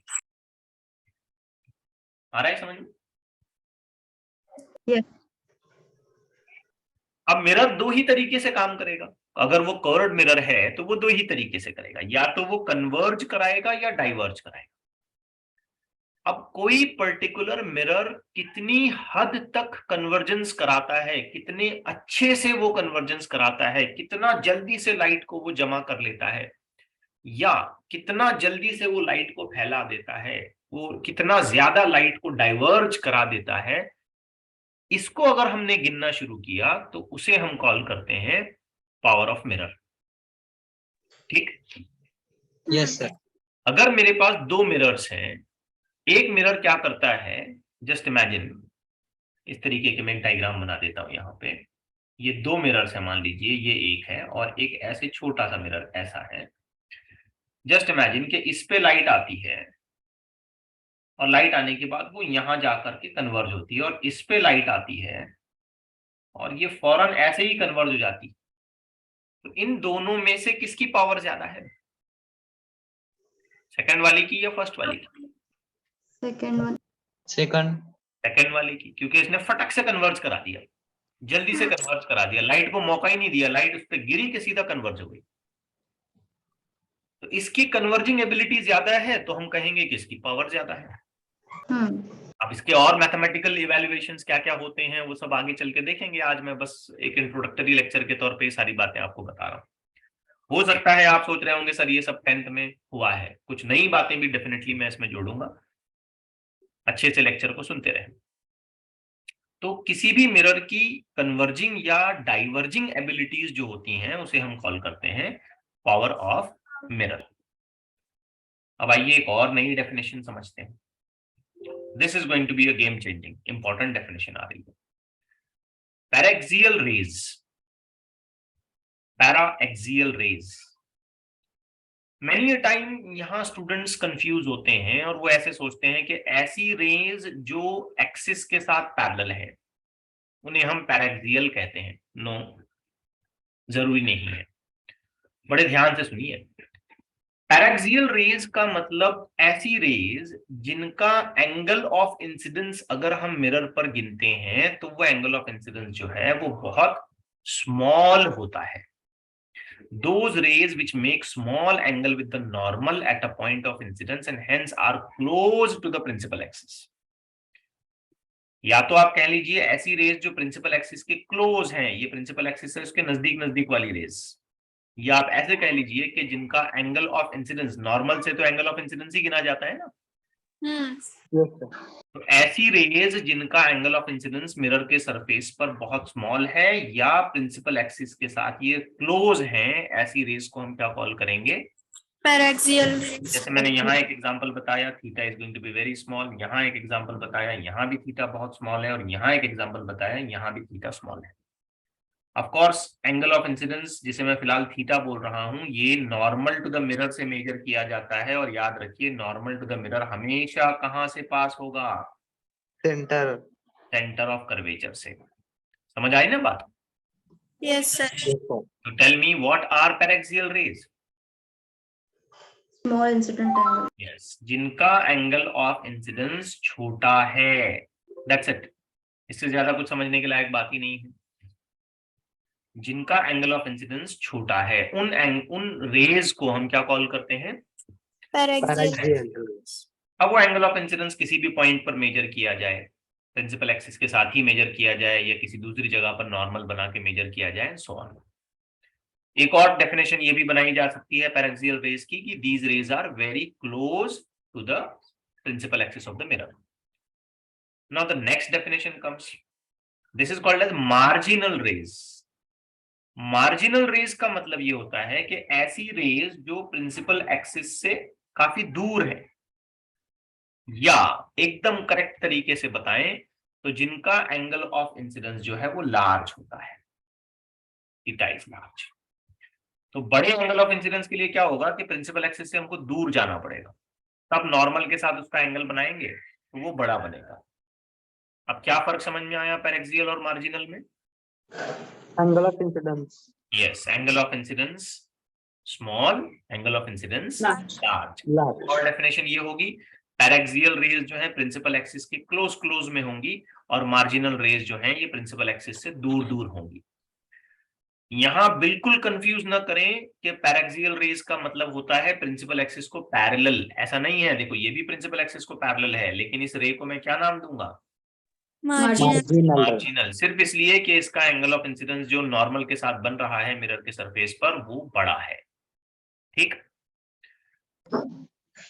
Speaker 1: आ रहा है समझ में?
Speaker 2: Yes.
Speaker 1: अब मिरर दो ही तरीके से काम करेगा. अगर वो कर्व्ड मिरर है तो वो दो ही तरीके से करेगा, या तो वो कन्वर्ज कराएगा या डाइवर्ज कराएगा. अब कोई पर्टिकुलर मिरर कितनी हद तक कन्वर्जेंस कराता है, कितने अच्छे से वो कन्वर्जेंस कराता है, कितना जल्दी से लाइट को वो जमा कर लेता है, या कितना जल्दी से वो लाइट को फैला देता है, वो कितना ज्यादा लाइट को डाइवर्ज करा देता है, इसको अगर हमने गिनना शुरू किया तो उसे हम कॉल करते हैं पावर ऑफ मिरर. ठीक.
Speaker 3: Yes, sir.
Speaker 1: अगर मेरे पास दो मिरर्स हैं, एक मिरर क्या करता है, जस्ट इमेजिन, इस तरीके के मैं एक डायग्राम बना देता हूं. यहाँ पे ये दो मिरर्स है, मान लीजिए ये एक है और एक ऐसे छोटा सा मिरर ऐसा है. जस्ट इमेजिन कि इस पे लाइट आती है और लाइट आने के बाद वो यहां जाकर के कन्वर्ज होती है, और इस पे लाइट आती है और ये फौरन ऐसे ही कन्वर्ज हो जाती है. तो इन दोनों में से किसकी पावर ज्यादा है, सेकंड वाली की या फर्स्ट वाली की?
Speaker 2: Second one.
Speaker 3: Second.
Speaker 1: सेकंड वाली की, क्योंकि इसने फटक से कन्वर्ज करा दिया, जल्दी से कन्वर्ज करा दिया, लाइट को मौका ही नहीं दिया, लाइट उस पर गिरी के सीधा कन्वर्ज हो गई. तो इसकी कन्वर्जिंग एबिलिटी ज्यादा है, तो हम कहेंगे कि इसकी पावर ज्यादा है. अब इसके और मैथमेटिकल इवैल्यूएशंस क्या क्या होते हैं वो सब आगे चल के देखेंगे. आज मैं बस एक इंट्रोडक्टरी लेक्चर के तौर पे ये सारी बातें आपको बता रहा हूँ. हो सकता है आप सोच रहे होंगे सर ये सब 10th में हुआ है, कुछ नई बातें भी डेफिनेटली मैं इसमें जोड़ूंगा, अच्छे से लेक्चर को सुनते रहें. तो किसी भी मिरर की कन्वर्जिंग या डाइवर्जिंग एबिलिटीज जो होती हैं उसे हम कॉल करते हैं पावर ऑफ मिरर. अब आइए एक और नई डेफिनेशन समझते हैं. This is going to be a game changing important definition आ रही है. Paraxial rays. Paraxial rays. Many time यहाँ स्टूडेंट्स कंफ्यूज होते हैं और वो ऐसे सोचते हैं कि ऐसी रेज जो एक्सिस के साथ पैरेलल है उन्हें हम पैराक्सियल कहते हैं। नो, जरूरी नहीं है। बड़े ध्यान से सुनिए, पैराक्सियल रेज का मतलब ऐसी रेज जिनका एंगल ऑफ इंसिडेंस अगर हम मिरर पर गिनते हैं तो वो एंगल ऑफ इंसिडेंस जो है वो बहुत स्मॉल होता है। Those rays which make small angle with the normal at a point of incidence and hence are close to the principal axis. या तो आप कह लीजिए ऐसी रेज जो प्रिंसिपल एक्सिस के क्लोज हैं, ये प्रिंसिपल एक्सिस है उसके नजदीक नजदीक वाली रेज, या आप ऐसे कह लीजिए कि जिनका एंगल ऑफ इंसिडेंस, नॉर्मल से तो एंगल ऑफ इंसिडेंस ही गिना जाता है ना, तो ऐसी रेज जिनका एंगल ऑफ इंसिडेंस मिरर के सरफेस पर बहुत स्मॉल है या प्रिंसिपल एक्सिस के साथ ये क्लोज हैं, ऐसी रेज को हम क्या कॉल करेंगे?
Speaker 4: पैराक्सियल।
Speaker 1: जैसे मैंने यहाँ एक एग्जांपल बताया, theta is going to be very small, यहाँ एक एग्जांपल बताया, यहाँ भी थीटा बहुत स्मॉल है, और यहाँ एक एग्जांपल बताया, यहाँ भी थीटा स्मॉल है। Of course angle of incidence जिसे मैं फिलहाल थीटा बोल रहा हूँ ये नॉर्मल टू द मिरर से मेजर किया जाता है, और याद रखिए नॉर्मल टू द मिरर हमेशा कहाँ से पास होगा?
Speaker 3: सेंटर।
Speaker 1: सेंटर ऑफ कर्वेचर से। समझ आई ना बात?
Speaker 4: Yes sir.
Speaker 1: तो tell me what are paraxial rays?
Speaker 2: Small incident angle.
Speaker 1: Yes, जिनका एंगल ऑफ इंसिडेंस छोटा है, दैट्स इट। इससे ज्यादा कुछ समझने के लायक बात ही नहीं है। जिनका एंगल ऑफ इंसिडेंस छोटा है उन रेज को हम क्या कॉल करते हैं?
Speaker 4: पैराक्सियल।
Speaker 1: अब वो एंगल ऑफ इंसिडेंस किसी भी पॉइंट पर मेजर किया जाए, प्रिंसिपल एक्सिस के साथ ही मेजर किया जाए या किसी दूसरी जगह पर नॉर्मल बना के मेजर किया जाए, सो ऑन। एक और डेफिनेशन ये भी बनाई जा सकती है पैराक्सियल रेज की कि these rays are very close to the principal axis of the mirror. Now the next definition comes, this is called as marginal rays. Marginal rays का मतलब ये होता है कि ऐसी रेज जो प्रिंसिपल एक्सिस से काफी दूर है, या एकदम करेक्ट तरीके से बताएं तो जिनका एंगल ऑफ इंसिडेंस जो है वो लार्ज होता है, थीटा इज लार्ज। तो बड़े एंगल ऑफ इंसिडेंस के लिए क्या होगा कि प्रिंसिपल एक्सिस से हमको दूर जाना पड़ेगा, तब नॉर्मल के साथ उसका एंगल बनाएंगे तो वो बड़ा बनेगा। अब क्या फर्क समझ में आया पैराक्सियल और मार्जिनल में?
Speaker 3: Angle of incidence.
Speaker 1: Yes, angle of incidence small, angle of incidence large. और डेफिनेशन ये होगी, पैराक्सियल रेज जो है प्रिंसिपल एक्सिस के क्लोज क्लोज में होंगी और मार्जिनल रेज जो है ये प्रिंसिपल एक्सिस से दूर दूर होंगी। यहां बिल्कुल कंफ्यूज ना करें कि पैराक्सियल रेज का मतलब होता है प्रिंसिपल एक्सिस को पैरेलल, ऐसा नहीं है। देखो ये भी प्रिंसिपल एक्सिस को पैरेलल है, लेकिन इस रे को मैं क्या नाम दूंगा? मार्जिनल, सिर्फ इसलिए कि इसका एंगल ऑफ इंसिडेंस जो नॉर्मल के साथ बन रहा है मिरर के सरफेस पर वो बड़ा है। ठीक,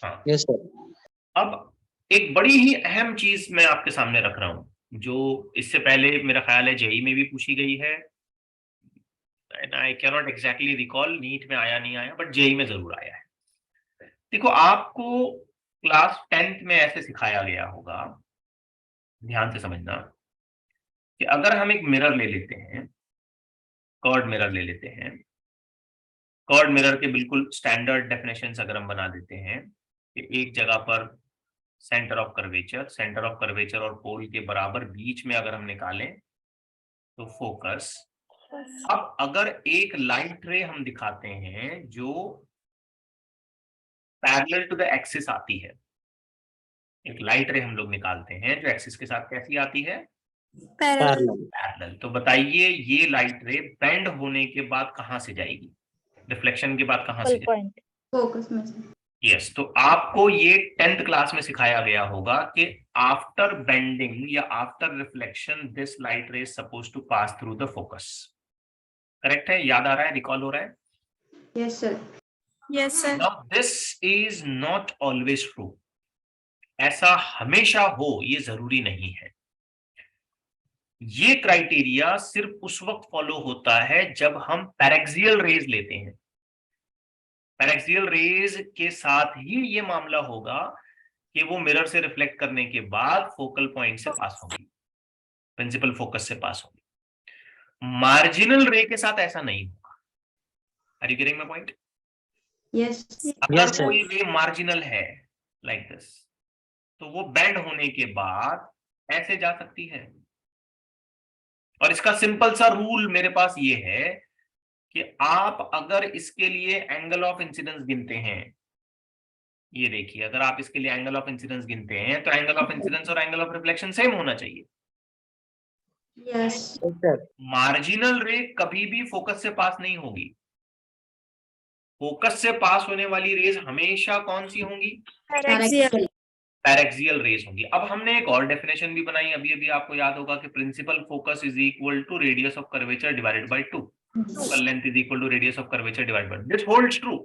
Speaker 1: हाँ
Speaker 3: यस सर।
Speaker 1: अब एक बड़ी ही अहम चीज मैं आपके सामने रख रहा हूं जो इससे पहले मेरा ख्याल है जेई में भी पूछी गई है, and I can not exactly recall NEET में आया नहीं आया, बट जेई में जरूर आया है। देखो आपको क्लास 10th में ऐसे सिखाया गया होगा, ध्यान से समझना, कि अगर हम एक मिरर ले लेते हैं, कर्व्ड मिरर ले लेते हैं, कर्व्ड मिरर के बिल्कुल स्टैंडर्ड डेफिनेशंस अगर हम बना देते हैं कि एक जगह पर सेंटर ऑफ कर्वेचर और पोल के बराबर बीच में अगर हम निकालें तो फोकस। अब अगर एक लाइट रे हम दिखाते हैं जो पैरेलल टू द एक्सिस आती है, एक लाइट रे हम लोग निकालते हैं जो एक्सिस के साथ कैसी आती है? पैरेलल। तो बताइए ये लाइट रे बेंड होने के बाद कहां से जाएगी? रिफ्लेक्शन के बाद कहां से जाएगी?
Speaker 2: फोकस में।
Speaker 1: यस, तो आपको ये 10th क्लास में सिखाया गया होगा कि आफ्टर बेंडिंग या after reflection this light ray is supposed to pass through the focus. Correct है? याद आ रहा है? रिकॉल हो रहा है?
Speaker 2: Yes sir.
Speaker 4: Yes sir.
Speaker 1: Now this is not always true. ऐसा हमेशा हो ये जरूरी नहीं है। ये क्राइटेरिया सिर्फ उस वक्त फॉलो होता है जब हम पैराक्सियल रेज लेते हैं। पैराक्सियल रेज के साथ ही ये मामला होगा कि वो मिरर से रिफ्लेक्ट करने के बाद फोकल पॉइंट से पास होगी, प्रिंसिपल फोकस से पास होगी। मार्जिनल रे के साथ ऐसा नहीं होगा। Are you getting my point?
Speaker 2: Yes.
Speaker 1: अगर
Speaker 3: Yes, sir.
Speaker 1: कोई रे मार्जिनल है लाइक दिस, तो वो बेंड होने के बाद ऐसे जा सकती है। और इसका सिंपल सा रूल मेरे पास ये है कि आप अगर इसके लिए एंगल ऑफ इंसिडेंस गिनते हैं, ये देखिए, अगर आप इसके लिए एंगल ऑफ इंसिडेंस गिनते हैं तो एंगल ऑफ इंसिडेंस और एंगल ऑफ रिफ्लेक्शन सेम होना चाहिए।
Speaker 2: Yes.
Speaker 3: Yes, sir.
Speaker 1: मार्जिनल रे कभी भी फोकस से पास नहीं होगी। फोकस से पास होने वाली रेज हमेशा कौन सी होंगी?
Speaker 4: Paraxial.
Speaker 1: पैरेक्सियल रेज होंगी। अब हमने एक और डेफिनेशन भी बनाई, अभी अभी आपको याद होगा कि principal focus is equal to radius of curvature divided by 2, focal length is equal to radius of curvature divided by, this holds true.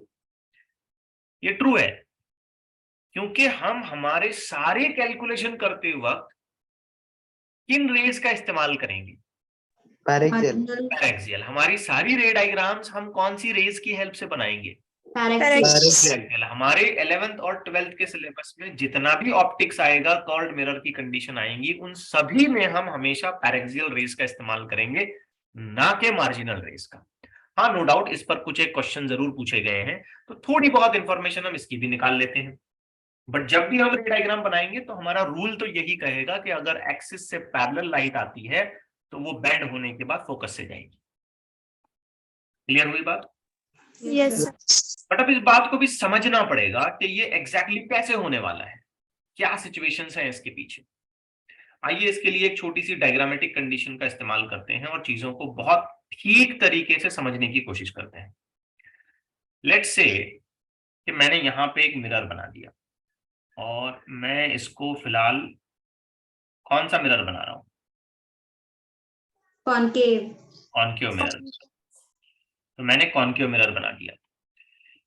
Speaker 1: ये ट्रू है क्योंकि हम हमारे सारे कैलकुलेशन करते वक्त किन रेज का इस्तेमाल करेंगे?
Speaker 3: Paraxial.
Speaker 2: Marginal.
Speaker 1: पैरेक्सियल। हमारी सारी रे डायग्राम्स हम कौन सी रेज की हेल्प से बनाएंगे?
Speaker 2: Paraxial.
Speaker 3: Paraxial.
Speaker 1: हमारे 11th और 12th के सिलेबस में जितना भी ऑप्टिक्स आएगा, कर्व्ड मिरर की कंडीशन आएंगी, उन सभी में हम हमेशा पैरेक्सियल रेज का इस्तेमाल करेंगे, ना कि मार्जिनल रेज का। हाँ, नो डाउट इस पर कुछ एक क्वेश्चन जरूर पूछे गए हैं, तो थोड़ी बहुत इंफॉर्मेशन हम इसकी भी निकाल लेते हैं। बट जब भी हम रे डायग्राम बनाएंगे तो हमारा रूल तो यही कहेगा कि अगर एक्सिस से पैरेलल लाइट आती है तो वो बेंड होने के बाद फोकस से जाएगी। क्लियर हुई बात?
Speaker 4: Yes, sir.
Speaker 1: बट अब इस बात को भी समझना पड़ेगा कि ये एग्जैक्टली कैसे होने वाला है, क्या सिचुएशंस हैं इसके पीछे। आइए इसके लिए एक छोटी सी डायग्रामेटिक कंडीशन का इस्तेमाल करते हैं और चीजों को बहुत ठीक तरीके से समझने की कोशिश करते हैं। लेट्स से कि मैंने यहाँ पे एक मिरर बना दिया और मैं इसको फिलहाल कौन सा मिरर बना रहा हूँ?
Speaker 2: Concave.
Speaker 1: Concave mirror. तो मैंने कॉन्केव मिरर बना दिया,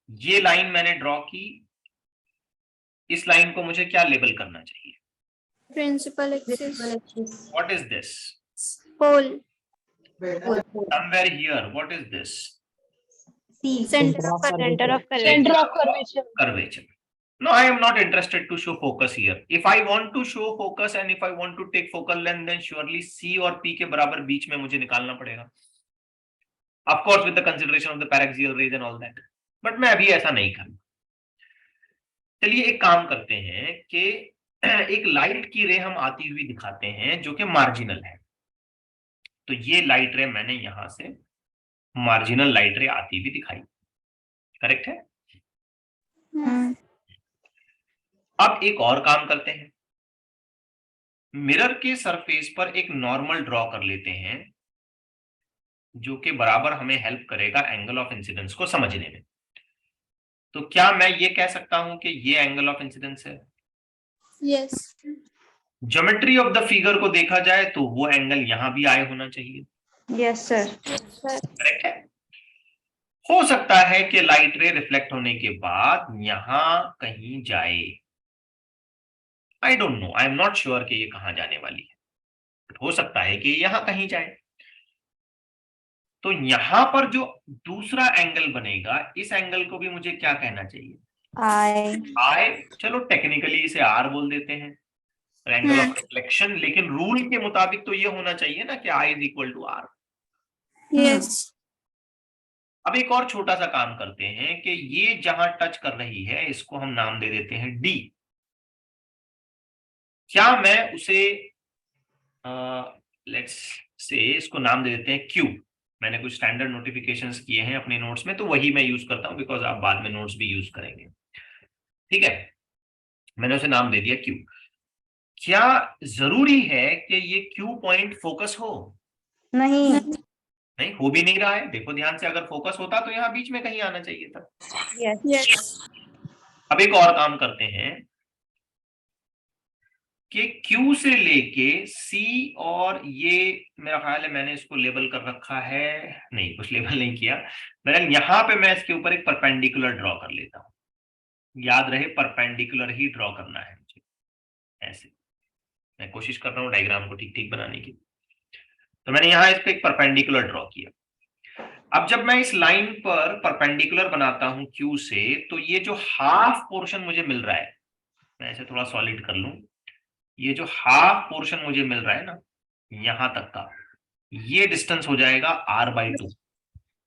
Speaker 1: ये लाइन मैंने ड्रॉ की, इस लाइन को मुझे क्या लेबल करना चाहिए?
Speaker 4: Principal axis.
Speaker 2: Principal axis.
Speaker 1: What is this?
Speaker 4: Pole.
Speaker 1: Somewhere here, what is this?
Speaker 2: C.
Speaker 4: Center of curvature.
Speaker 5: Center of curvature.
Speaker 1: Curvature. No, I am not interested to show focus here. If I want to show focus and if I want to take focal length, then surely C और P के बराबर बीच में मुझे निकालना पड़ेगा, of course with the consideration of the paraxial rays and all that. But मैं अभी ऐसा नहीं करूँ। चलिए एक काम करते हैं कि एक लाइट की रे हम आती हुई दिखाते हैं जो कि मार्जिनल है। तो ये लाइट रे मैंने यहां से मार्जिनल लाइट रे आती हुई दिखाई, करेक्ट है?
Speaker 4: Hmm.
Speaker 1: अब एक और काम करते हैं, मिरर के सरफेस पर एक नॉर्मल ड्रॉ कर लेते हैं जो कि बराबर हमें हेल्प करेगा एंगल ऑफ इंसिडेंस को समझने में। तो क्या मैं ये कह सकता हूं कि ये एंगल ऑफ इंसिडेंस है?
Speaker 4: Yes.
Speaker 1: Geometry of the figure को देखा जाए तो वो एंगल यहां भी आए होना चाहिए,
Speaker 2: Yes, sir.
Speaker 1: करेक्ट है? हो सकता है कि लाइट रे रिफ्लेक्ट होने के बाद यहां कहीं जाए, I don't know, I am not sure कि ये कहां जाने वाली है, बट हो सकता है कि यहां कहीं जाए। तो यहां पर जो दूसरा एंगल बनेगा, इस एंगल को भी मुझे क्या कहना चाहिए? आई। चलो टेक्निकली इसे आर बोल देते हैं, एंगल ऑफ रिफ्लेक्शन, लेकिन रूल के मुताबिक तो ये होना चाहिए ना कि I is equal to R.
Speaker 4: Yes.
Speaker 1: अब एक और छोटा सा काम करते हैं कि ये जहां टच कर रही है इसको हम नाम दे देते हैं डी। क्या मैं उसे लेट्स से इसको नाम दे देते हैं क्यू। मैंने कुछ स्टैंडर्ड नोटिफिकेशंस किए हैं अपने नोट्स में, तो वही मैं यूज करता हूं बिकॉज आप बाद में नोट्स भी यूज करेंगे, ठीक है? मैंने उसे नाम दे दिया क्यू। क्या जरूरी है कि ये क्यू पॉइंट फोकस हो?
Speaker 2: नहीं.
Speaker 1: नहीं, हो भी नहीं रहा है। देखो ध्यान से, अगर फोकस होता तो यहाँ बीच में कहीं आना चाहिए था।
Speaker 4: Yes.
Speaker 1: अब एक और काम करते हैं कि Q से लेके C, और ये मेरा ख्याल है मैंने इसको लेबल कर रखा है, नहीं कुछ लेबल नहीं किया मैंने, यहाँ पे मैं इसके ऊपर एक परपेंडिकुलर ड्रॉ कर लेता हूँ। याद रहे परपेंडिकुलर ही ड्रॉ करना है मुझे, ऐसे मैं कोशिश कर रहा हूँ डायग्राम को ठीक ठीक बनाने की। तो मैंने यहाँ इस पे एक परपेंडिकुलर ड्रॉ किया। अब जब मैं इस लाइन पर परपेंडिकुलर बनाता हूं Q से, तो ये जो हाफ पोर्शन मुझे मिल रहा है, मैं ऐसे थोड़ा सॉलिड कर लूं, ये जो हाफ पोर्शन मुझे मिल रहा है ना यहां तक का, ये डिस्टेंस हो जाएगा r/2।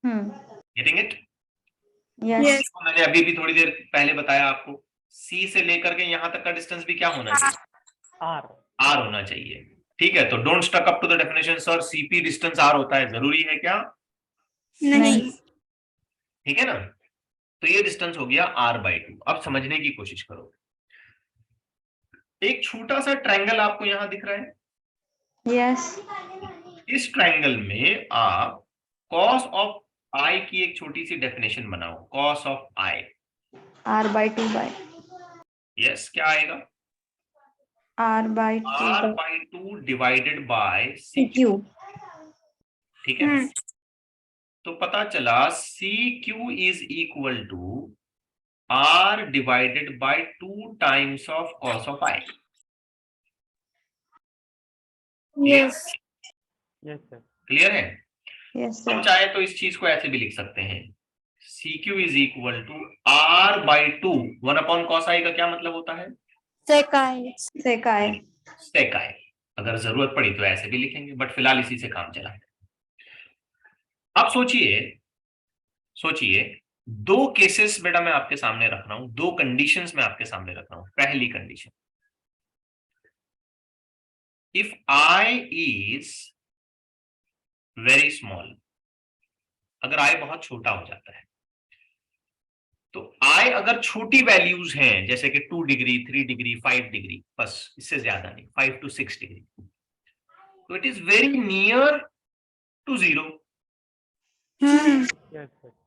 Speaker 1: Getting it?
Speaker 2: Yes
Speaker 4: Yes.
Speaker 1: तो मैंने अभी भी थोड़ी देर पहले बताया आपको, सी से लेकर के यहाँ तक का डिस्टेंस भी क्या होना चाहिए, आर होना चाहिए। ठीक है, तो don't stuck up to the definition sir CP distance R होता है, जरूरी है क्या?
Speaker 4: नहीं।
Speaker 1: ठीक है ना, तो ये डिस्टेंस हो गया r/2। अब समझने की कोशिश करो, एक छोटा सा ट्रायंगल आपको यहां दिख रहा है।
Speaker 2: यस
Speaker 1: इस ट्रायंगल में आप cos ऑफ i की एक छोटी सी डेफिनेशन बनाओ, cos of i।
Speaker 2: r/2 by
Speaker 1: yes, क्या आएगा?
Speaker 2: r/2
Speaker 1: r/2 divided bye
Speaker 2: CQ।
Speaker 1: CQ। ठीक है,
Speaker 4: हम्म,
Speaker 1: तो पता चला CQ is equal to r divided by 2 times of cos of i।
Speaker 4: Yes.
Speaker 1: Clear है?
Speaker 2: यस
Speaker 1: हम
Speaker 2: सर।
Speaker 1: चाहे तो इस चीज को ऐसे भी लिख सकते हैं, CQ is equal to r/2 1/cos i का क्या मतलब होता है?
Speaker 4: Second.
Speaker 2: सेकाय
Speaker 1: sec i। अगर जरूरत पड़ी तो ऐसे भी लिखेंगे, बट फिलहाल इसी से काम चला। अब सोचिए दो केसेस बेटा मैं आपके सामने रख रहा हूं, दो कंडीशंस मैं आपके सामने रख रहा हूं। पहली condition, if i is very small, अगर i बहुत छोटा हो जाता है, तो i अगर छोटी वैल्यूज हैं जैसे कि 2 डिग्री 3 डिग्री 5 डिग्री, बस इससे ज्यादा नहीं, 5 to 6 डिग्री, तो it is very near to 0।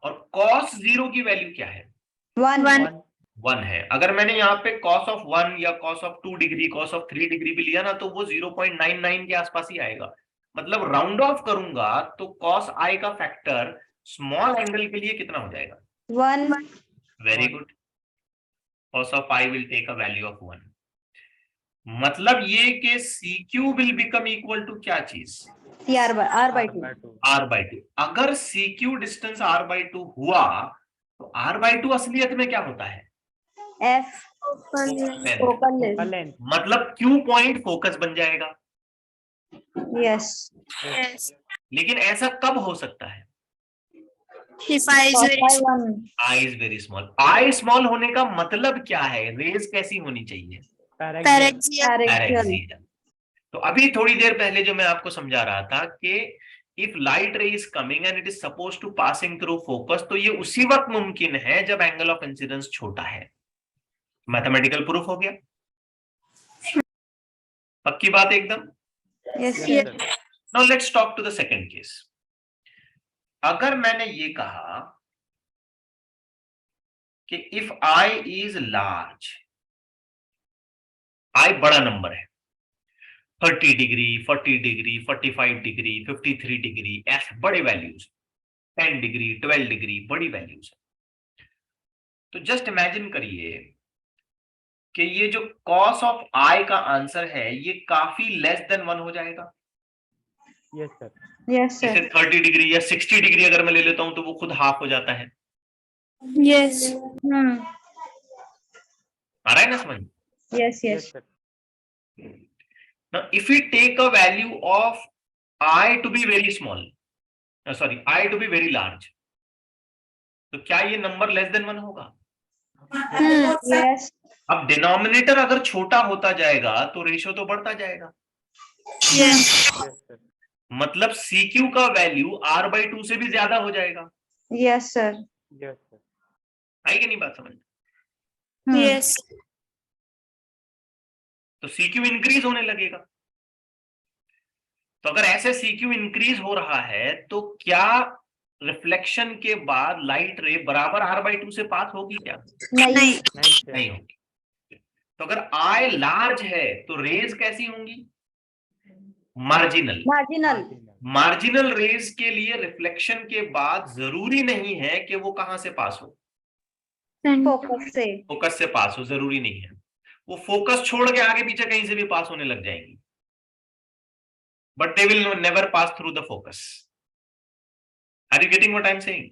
Speaker 1: और cos 0 की वैल्यू क्या है?
Speaker 2: 1
Speaker 1: 1 है। अगर मैंने यहाँ पे cos ऑफ 1 या cos of 2 degree cos of 3 degree भी लिया ना, तो वो 0.99 के आसपास ही आएगा। मतलब राउंड ऑफ करूंगा तो cos i का फैक्टर स्मॉल एंगल के लिए कितना हो जाएगा?
Speaker 2: 1
Speaker 1: very good, cos of i will take a value of 1। मतलब ये कि CQ will become equal to क्या चीज?
Speaker 2: r/2
Speaker 1: r/2। अगर CQ डिस्टेंस r/2 हुआ तो r/2 असलियत में क्या होता है?
Speaker 2: f focal length.
Speaker 1: मतलब Q पॉइंट फोकस बन जाएगा।
Speaker 2: Yes
Speaker 4: Yes.
Speaker 1: लेकिन ऐसा कब हो सकता है?
Speaker 4: If I is very small.
Speaker 2: 1
Speaker 1: I is very small. I small होने का मतलब क्या है? रेज कैसी होनी चाहिए?
Speaker 4: Paraxial.
Speaker 2: डायरेक्शनल।
Speaker 1: तो अभी थोड़ी देर पहले जो मैं आपको समझा रहा था कि if light ray is coming and it is suppose to passing through focus, तो ये उसी वक्त मुमकिन है जब एंगल ऑफ इंसिडेंस छोटा है। मैथमेटिकल प्रूफ हो गया, पक्की बात एकदम।
Speaker 2: Yes
Speaker 4: Yes.
Speaker 2: Sir.
Speaker 1: Now let's talk to the second case. अगर मैंने ये कहा कि if i is large, i बड़ा नंबर है, 30 डिग्री 40 डिग्री 45 डिग्री 53 डिग्री, ऐसे बड़े वैल्यूज, 10 डिग्री 12 डिग्री, बड़ी वैल्यूज है। तो जस्ट इमेजिन करिए कि ये जो cos ऑफ i का आंसर है ये काफी लेस देन 1 हो जाएगा।
Speaker 2: यस
Speaker 1: जैसे
Speaker 2: सर।
Speaker 1: 30 डिग्री या 60 डिग्री अगर मैं ले लेता हूं तो वो खुद हाफ हो जाता है।
Speaker 4: Yes.
Speaker 1: आ रहा है ना समझ?
Speaker 2: Yes yes
Speaker 1: Now, if we take a value of I to be very small, I to be very large, तो क्या ये नंबर लेस देन 1 होगा?
Speaker 2: यस
Speaker 1: अब डिनोमिनेटर अगर छोटा होता जाएगा तो रेशियो तो बढ़ता जाएगा।
Speaker 4: Yes.
Speaker 1: मतलब CQ का वैल्यू r/2 से भी ज्यादा हो जाएगा।
Speaker 2: Yes sir.
Speaker 1: आई कि नहीं बात समझ?
Speaker 4: Yes.
Speaker 1: तो CQ इंक्रीज होने लगेगा। तो अगर ऐसे CQ इंक्रीज हो रहा है तो क्या रिफ्लेक्शन के बाद लाइट रे बराबर r/2 से पास होगी क्या?
Speaker 2: नहीं
Speaker 1: नहीं होगी। तो अगर I लार्ज है तो रेज कैसी होंगी? मार्जिनल। मार्जिनल रेज के लिए रिफ्लेक्शन के बाद जरूरी नहीं है कि वो कहां से पास हो, फोकस से पास हो, जरूरी नहीं है। वो फोकस छोड़ के आगे पीछे कहीं से भी पास होने लग जाएंगी, but they will never pass through the focus. Are you getting what I am saying?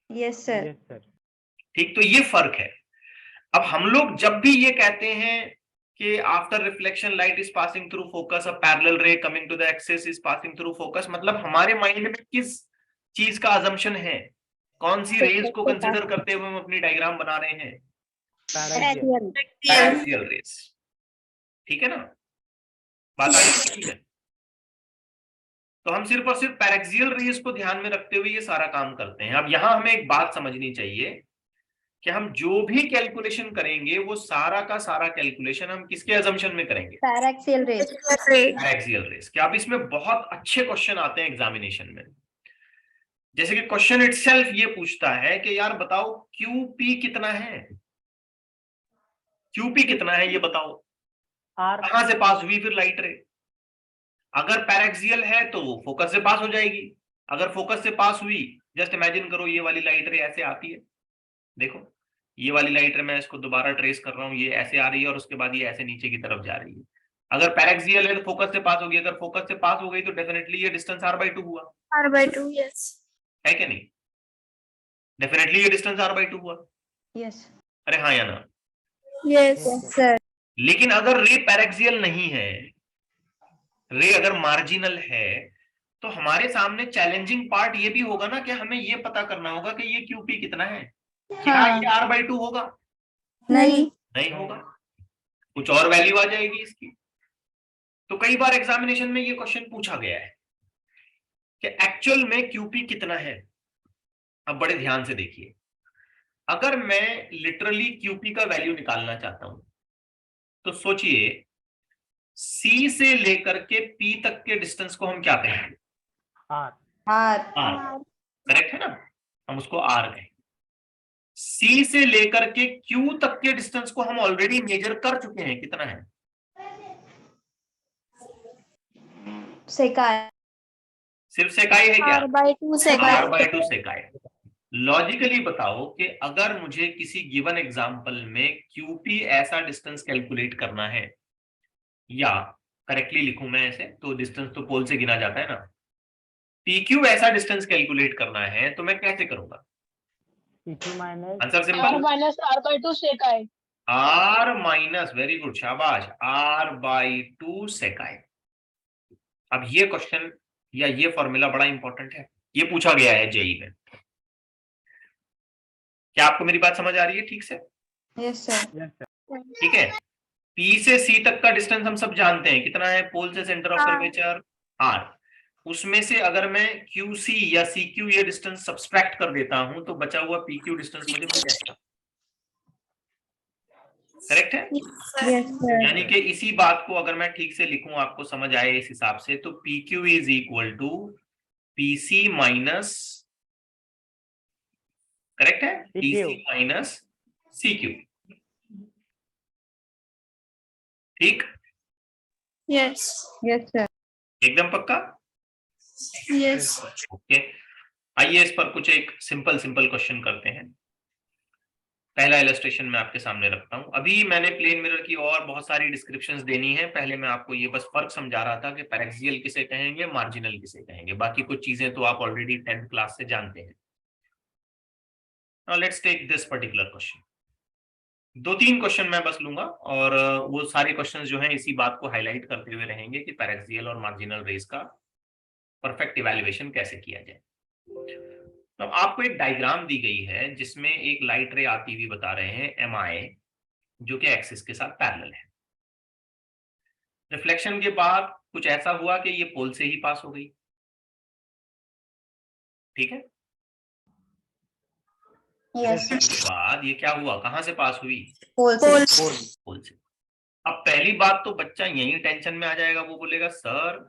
Speaker 2: Yes sir.
Speaker 1: ठीक, तो ये फर्क है। अब हम लोग जब भी ये कहते हैं कि after reflection light is passing through focus, a parallel ray coming to the axis is passing through focus, मतलब हमारे माइंड में किस चीज का अजम्पशन है? कौन सी रेज को कंसिडर करते हुए हम अपनी डायग्राम बना रहे हैं?
Speaker 3: Paraxial
Speaker 1: paraxial rays. ठीक है ना, बात आई है। तो हम सिर्फ और सिर्फ पैरेक्सियल रेज को ध्यान में रखते हुए ये सारा काम करते हैं। अब यहां हमें एक बात समझनी चाहिए कि हम जो भी कैलकुलेशन करेंगे वो सारा का सारा कैलकुलेशन हम किसके अजम्पशन में करेंगे?
Speaker 2: Paraxial rays.
Speaker 1: Paraxial rays. क्या अब इसमें बहुत अच्छे क्वेश्चन आते हैं एग्जामिनेशन में, जैसे कि क्वेश्चन इटसेल्फ ये पूछता है कि यार बताओ QP कितना है? QP कितना है ये बताओ, कहां से पास हुई फिर लाइट रे? अगर पैरेक्सियल है तो वो फोकस से पास हो जाएगी। अगर फोकस से पास हुई, जस्ट इमेजिन करो ये वाली लाइट रे ऐसे आती है, देखो ये वाली लाइट रे, मैं इसको दोबारा ट्रेस कर रहा हूँ, ये ऐसे आ रही है और उसके बाद ये ऐसे नीचे की तरफ जा रही है। अगर पैरेक्सियल है तो फोकस से पास होगी, अगर फोकस से पास हो गई तो डेफिनेटली ये डिस्टेंस r/2 हुआ,
Speaker 4: R/2, yes.
Speaker 1: है कि नहीं? डेफिनेटली ये डिस्टेंस r/2 हुआ।
Speaker 2: यस
Speaker 1: अरे हाँ या ना?
Speaker 4: Yes.
Speaker 2: सर।
Speaker 1: लेकिन अगर रे पैरेक्सियल नहीं है, रे अगर मार्जिनल है, तो हमारे सामने चैलेंजिंग पार्ट ये भी होगा ना कि हमें ये पता करना होगा कि ये QP कितना है। क्या
Speaker 2: हाँ।
Speaker 1: ये r/2 होगा?
Speaker 2: नहीं।
Speaker 1: नहीं होगा, कुछ और वैल्यू आ जाएगी इसकी। तो कई बार एग्जामिनेशन में ये क्वेश्चन पूछा गया है कि एक्चुअल में QP कितना है। अब बड़े ध्यान से देखिए, अगर मैं लिटरली QP का वैल्यू निकालना चाहता हूं तो सोचिए C से लेकर के P तक के डिस्टेंस को हम क्या कहेंगे?
Speaker 2: आर।
Speaker 1: R। करेक्ट है ना, हम उसको R कहेंगे। C से लेकर के Q तक के डिस्टेंस को हम ऑलरेडी मेजर कर चुके हैं, कितना है?
Speaker 2: सेकाई।
Speaker 1: सिर्फ सेकाई है क्या?
Speaker 4: R/2 सेकाई.
Speaker 1: r/2 सेकाई। लॉजिकली बताओ कि अगर मुझे किसी गिवन एग्जांपल में QP ऐसा डिस्टेंस कैलकुलेट करना है, या करेक्टली लिखूं मैं ऐसे, तो डिस्टेंस तो पोल से गिना जाता है ना, PQ ऐसा डिस्टेंस कैलकुलेट करना है तो मैं कैसे करूंगा? Answer simple,
Speaker 4: R/2 सेकाई.
Speaker 1: R minus, very good, शाबाश, r/2 सेकाई। अब ये क्वेश्चन या ये फॉर्मूला बड़ा इंपॉर्टेंट है, ये पूछा गया है जेई में। क्या आपको मेरी बात समझ आ रही है ठीक से?
Speaker 2: Yes sir.
Speaker 1: ठीक है, P से C तक का डिस्टेंस हम सब जानते हैं कितना है, पोल से सेंटर ऑफ
Speaker 4: हाँ।
Speaker 1: Curvature R। उसमें से अगर मैं QC या CQ ये डिस्टेंस सब्सट्रैक्ट कर देता हूं तो बचा हुआ PQ डिस्टेंस मुझे मिल जाएगा। करेक्ट है?
Speaker 2: Yes sir.
Speaker 1: यानी कि इसी बात को अगर मैं ठीक से लिखूं, आपको समझ आए इस हिसाब से, तो PQ is equal to PC minus, correct है, PC माइनस CQ। ठीक,
Speaker 4: Yes.
Speaker 2: Yes sir.
Speaker 1: एकदम पक्का?
Speaker 4: Yes.
Speaker 1: ओके, आइए इस पर कुछ एक सिंपल क्वेश्चन करते हैं। पहला इलस्ट्रेशन मैं आपके सामने रखता हूं। अभी मैंने प्लेन मिरर की और बहुत सारी डिस्क्रिप्शंस देनी है, पहले मैं आपको ये बस फर्क समझा रहा था कि पैरेक्सियल किसे कहेंगे, मार्जिनल किसे कहेंगे। बाकी कुछ चीजें तो आप ऑलरेडी 10th क्लास से जानते हैं। Now let's take this particular question. 2-3 question मैं बस लूंगा और वो सारे क्वेश्चंस जो हैं इसी बात को हाईलाइट करते हुए रहेंगे कि पैरेक्सियल और मार्जिनल रेज का परफेक्ट इवैल्यूएशन कैसे किया जाए। तो आपको एक डायग्राम दी गई है जिसमें एक लाइट रे आती हुई बता रहे हैं MI, जो कि एक्सिस के साथ पैरेलल है। रिफ्लेक्शन के बाद कुछ ऐसा हुआ कि ये पोल से ही पास हो गई। ठीक है,
Speaker 2: यस
Speaker 1: के बाद ये क्या हुआ, कहां से पास हुई?
Speaker 2: पोल से।
Speaker 1: पोल से। अब पहली बात तो बच्चा यही टेंशन में आ जाएगा, वो बोलेगा सर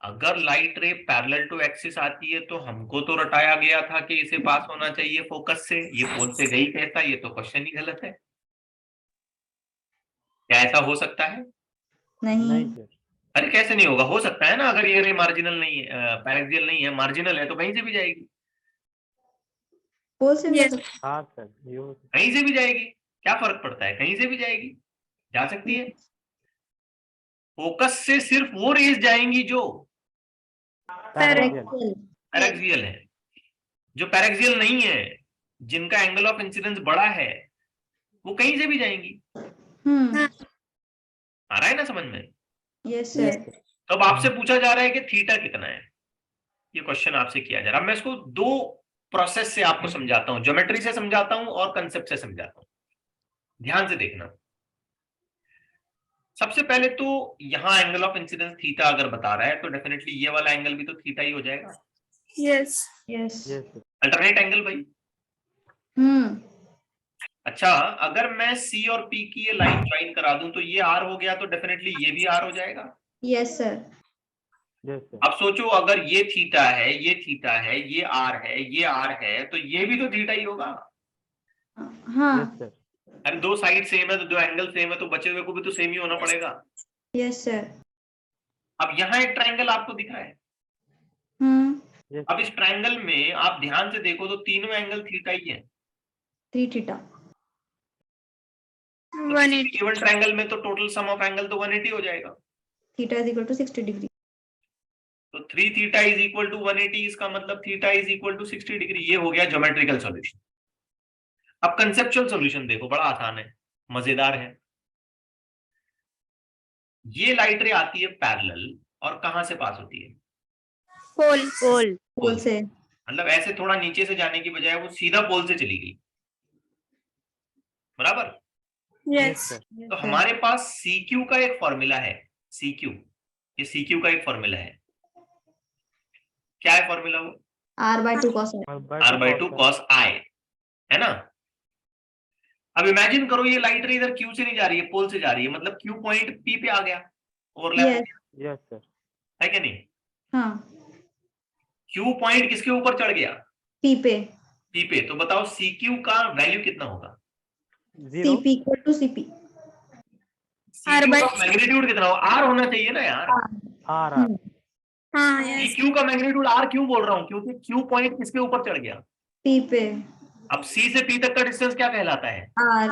Speaker 1: अगर light ray parallel to axis आती है तो हमको तो रटाया गया था कि इसे पास होना चाहिए फोकस से, ये पोल से गई कैसा? ये तो क्वेश्चन ही गलत है। क्या ऐसा हो सकता है?
Speaker 2: नहीं।
Speaker 1: अरे कैसे नहीं होगा, हो सकता है ना। अगर ये रे मार्जिनल नहीं है, पैरेक्सियल नहीं है, मार्जिनल है तो कहीं से भी जाएगी।
Speaker 2: पोल से।
Speaker 4: Yes.
Speaker 1: कहीं से भी जाएगी, क्या फर्क पड़ता है, कहीं से भी जाएगी, जा सकती है। फोकस से सिर्फ वो रेज जाएंगी जो पैरेक्सियल है। जो पैरेक्सियल नहीं है, जिनका एंगल ऑफ इंसिडेंस बड़ा है, वो कहीं से भी जाएंगी। आ रहा है ना समझ में?
Speaker 2: Yes sir.
Speaker 1: तो अब आपसे पूछा जा रहा है कि थीटा कितना है, ये क्वेश्चन आपसे किया जा रहा है। अब मैं इसको दो प्रोसेस से आपको समझाता हूं, ज्योमेट्री से समझाता हूं और कंसेप्ट से समझाता हूं, ध्यान से देखना। सबसे पहले तो यहां एंगल ऑफ इंसिडेंस थीटा अगर बता रहा है तो डेफिनेटली ये वाला एंगल भी तो थीटा ही हो जाएगा,
Speaker 4: Yes.
Speaker 2: यस।
Speaker 1: अल्टरनेट एंगल भाई। अच्छा, अगर मैं सी और पी की ये लाइन ज्वाइन करा दूं तो ये आर हो गया, तो डेफिनेटली ये भी आर हो जाएगा।
Speaker 2: Yes sir.
Speaker 1: अब सोचो, अगर ये थीटा है, ये थीटा है, ये आर है, ये आर है, तो ये भी तो थीटा ही होगा।
Speaker 2: हाँ।
Speaker 1: अरे दो साइड सेम है तो दो एंगल सेम है, तो बचे हुए को भी तो सेम ही होना पड़ेगा।
Speaker 2: Yes sir.
Speaker 1: अब यहाँ एक ट्रायंगल आपको दिख रहा है, अब इस ट्रायंगल में आप ध्यान से देखो तो तीनों एंगल थीटा ही है।
Speaker 2: 3 थीटा।
Speaker 4: 180.
Speaker 1: गिवन ट्रायंगल में तो टोटल सम ऑफ एंगल तो 180 हो जाएगा।
Speaker 2: Theta is equal to 60 degree.
Speaker 1: तो 3 थीटा इज इक्वल टू 180, इसका मतलब theta is equal to 60 degree. ये हो गया ज्योमेट्रिकल सॉल्यूशन। अब कंसेप्चुअल सॉल्यूशन देखो, बड़ा आसान है, मजेदार है। ये लाइट रे आती है पैरेलल और कहां से पास होती है?
Speaker 4: Pole.
Speaker 2: पोल से।
Speaker 1: मतलब ऐसे थोड़ा नीचे से जाने की बजाय वो सीधा पोल से चली गई, बराबर।
Speaker 4: Yes.
Speaker 1: तो हमारे पास CQ का एक फॉर्मूला है, CQ, ये CQ का एक फॉर्मूला है। क्या है फॉर्मूला? वो
Speaker 2: r/2 cos i।
Speaker 1: r/2 cos i, है ना। अब इमेजिन करो ये लाइट रे इधर Q से नहीं जा रही है, पोल से जा रही है, मतलब Q पॉइंट P पे आ गया, ओवरलैप हो गया,
Speaker 5: यस सर,
Speaker 1: है क्या नहीं?
Speaker 2: हाँ।
Speaker 1: Q पॉइंट किसके ऊपर चढ़ गया?
Speaker 2: p पे।
Speaker 1: P पे। तो बताओ CQ का वैल्यू कितना होगा?
Speaker 2: cp equal to cp।
Speaker 1: CQ का मैग्नीट्यूड कितना होगा? R होना चाहिए ना यार।
Speaker 5: आर
Speaker 4: हाँ, yes.
Speaker 1: CQ का मैग्नीट्यूड R क्यों बोल रहा हूं? क्योंकि Q पॉइंट किसके ऊपर चढ़ गया?
Speaker 2: p पे।
Speaker 1: अब C से P तक का डिस्टेंस क्या कहलाता है?
Speaker 2: r।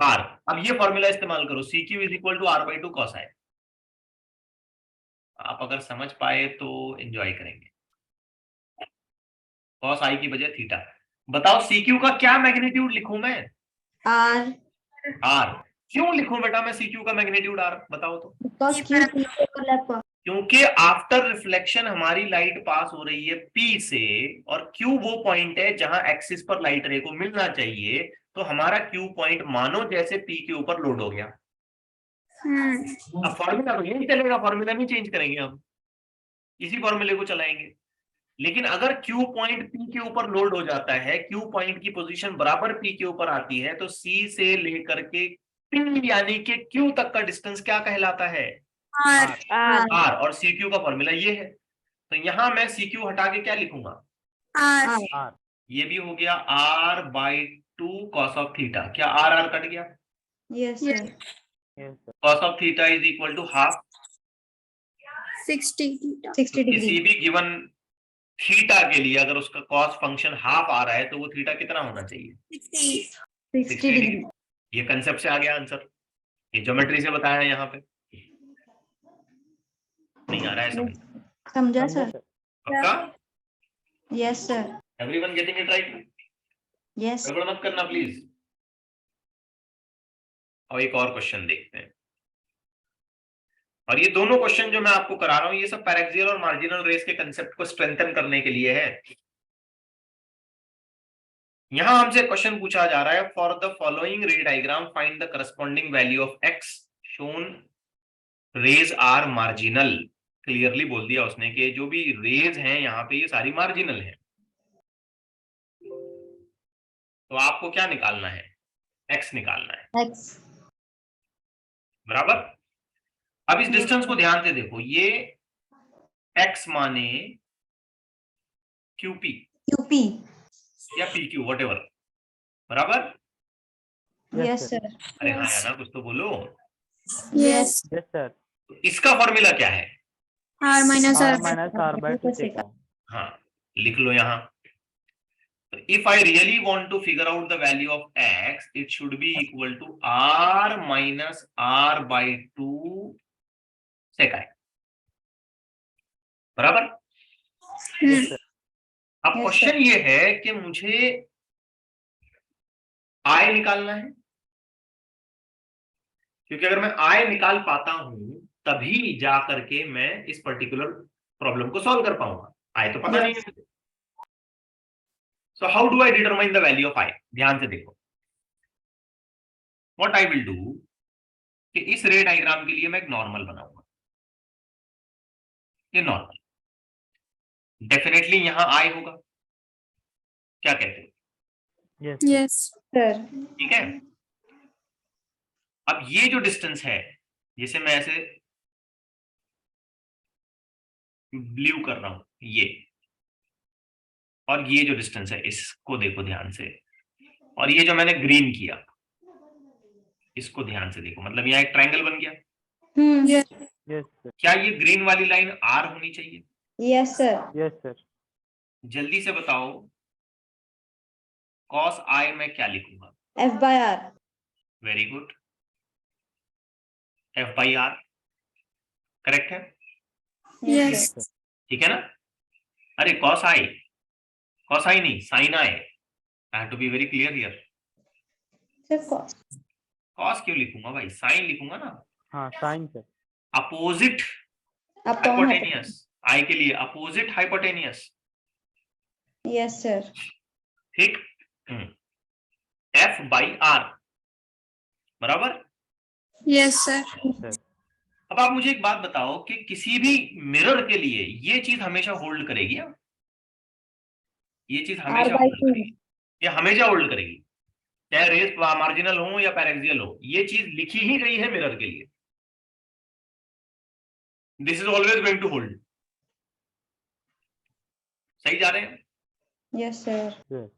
Speaker 1: R। अब ये फॉर्मूला इस्तेमाल करो, CQ is equal to r/2 cos i। आप अगर समझ पाए तो एंजॉय करेंगे। cos i की बजाय थीटा। बताओ CQ का क्या मैग्नीट्यूड लिखूं मैं?
Speaker 2: r।
Speaker 1: R। क्यों लिखूं बेटा मैं CQ का मैग्नीट्यूड R? बताओ तो।
Speaker 2: बिकॉज q p पे ओवरलैप हुआ।
Speaker 1: क्योंकि आफ्टर रिफ्लेक्शन हमारी लाइट पास हो रही है P से, और Q वो पॉइंट है जहां एक्सिस पर लाइट रे को मिलना चाहिए, तो हमारा Q पॉइंट मानो जैसे P के ऊपर लोड हो गया। अब फॉर्मूला तो यही चलेगा, फॉर्मूला नहीं चेंज करेंगे हम, इसी फॉर्मूले को चलाएंगे। लेकिन अगर Q पॉइंट P के ऊपर लोड हो जाता है, Q पॉइंट की पोजीशन बराबर P के ऊपर आती है, तो C से लेकर के P यानी कि Q तक का डिस्टेंस क्या कहलाता है?
Speaker 4: R.
Speaker 1: R। और CQ का फॉर्मूला ये है, तो यहां मैं CQ हटा के क्या लिखूंगा?
Speaker 4: R.
Speaker 5: आर
Speaker 1: ये भी हो गया r/2 cos ऑफ थीटा। क्या R कट गया?
Speaker 2: Yes sir.
Speaker 1: cos of theta is equal to half.
Speaker 4: 60.
Speaker 2: 60 degree.
Speaker 1: किसी भी गिवन थीटा के लिए अगर उसका cos फंक्शन हाफ आ रहा है तो वो थीटा कितना होना चाहिए?
Speaker 4: 60.
Speaker 2: 60 डिग्री।
Speaker 1: ये कंसेप्ट से आ गया आंसर, ये ज्योमेट्री से बताया है यहाँ पे। नहीं आ रहा है समझ?
Speaker 2: समझा सर।
Speaker 1: पक्का?
Speaker 2: Yes sir.
Speaker 1: Everyone getting it right?
Speaker 2: Yes.
Speaker 1: गड़बड़ मत करना प्लीज। और एक और क्वेश्चन देखते हैं, और ये दोनों क्वेश्चन जो मैं आपको करा रहा हूं ये सब पैरेक्सियल और मार्जिनल रेस के कंसेप्ट को स्ट्रेंथन करने के लिए है। यहां हमसे क्वेश्चन पूछा जा रहा है, for the following ray diagram find the corresponding value of X shown rays are marginal. Clearly बोल दिया उसने कि जो भी रेज हैं यहाँ पे ये सारी मार्जिनल है। तो आपको क्या निकालना है? एक्स निकालना है,
Speaker 2: x।
Speaker 1: बराबर। अब इस डिस्टेंस को ध्यान से देखो, ये x माने QP
Speaker 2: qp।
Speaker 1: या PQ व्हाटएवर, बराबर।
Speaker 2: Yes sir.
Speaker 1: अरे हाँ यार ना, कुछ तो बोलो।
Speaker 4: Yes.
Speaker 5: यस सर,
Speaker 1: तो इसका फॉर्मूला क्या है?
Speaker 4: R minus
Speaker 5: R
Speaker 4: R.
Speaker 5: Minus R by 2 सेका।
Speaker 1: हाँ लिख लो यहाँ। तो if I really want to figure out the value of x, it should be equal to r minus r/2 सेका, बराबर। अब
Speaker 2: Yes,
Speaker 1: क्वेश्चन ये है कि मुझे I निकालना है, क्योंकि अगर मैं I निकाल पाता हूं तभी जा करके मैं इस पर्टिकुलर प्रॉब्लम को सॉल्व कर पाऊंगा। I तो पता नहीं है मुझे। So how do I determine the value of I? ध्यान से देखो, what I will do कि इस रे डायग्राम के लिए मैं एक नॉर्मल बनाऊंगा, ये नॉर्मल, डेफिनेटली यहां आई होगा, क्या कहते हो?
Speaker 5: Yes.
Speaker 4: Yes.
Speaker 2: सर
Speaker 1: ठीक है, अब ये जो डिस्टेंस है, जिसे मैं ऐसे ब्लू कर रहा हूं, ये, और ये जो डिस्टेंस है इसको देखो ध्यान से, और ये जो मैंने ग्रीन किया इसको ध्यान से देखो, मतलब यहाँ एक ट्रायंगल बन गया।
Speaker 4: Yes.
Speaker 5: Yes, sir.
Speaker 1: क्या ये ग्रीन वाली लाइन आर होनी चाहिए?
Speaker 2: Yes sir
Speaker 5: Yes, sir.
Speaker 1: जल्दी से बताओ, cos i मैं क्या लिखूंगा?
Speaker 2: F/R
Speaker 1: very good, f/r correct है,
Speaker 4: Yes.
Speaker 5: Yes, sir.
Speaker 1: ठीक है ना? अरे cos i नहीं, sin i, I have to be very clear here.
Speaker 2: Sir cos
Speaker 1: cos क्यों लिखूंगा भाई, sin लिखूंगा ना,
Speaker 5: हाँ, sine sir.
Speaker 1: Opposite
Speaker 2: upon
Speaker 1: hypotenuse, i के लिए अपोजिट हाइपोटेनियस,
Speaker 2: यस सर
Speaker 1: ठीक, f/r बराबर।
Speaker 4: Yes, sir.
Speaker 5: Sir.
Speaker 1: अब आप मुझे एक बात बताओ कि किसी भी मिरर के लिए ये चीज हमेशा होल्ड करेगी? ये चीज हमेशा होल्ड करेगी, ये हमेशा होल्ड करेगी, चाहे रेस मार्जिनल हो या पैरेक्सियल हो, ये चीज लिखी ही गई है मिरर के लिए, this is always going to hold. सही जा रहे हैं?
Speaker 2: Yes sir
Speaker 5: Yes.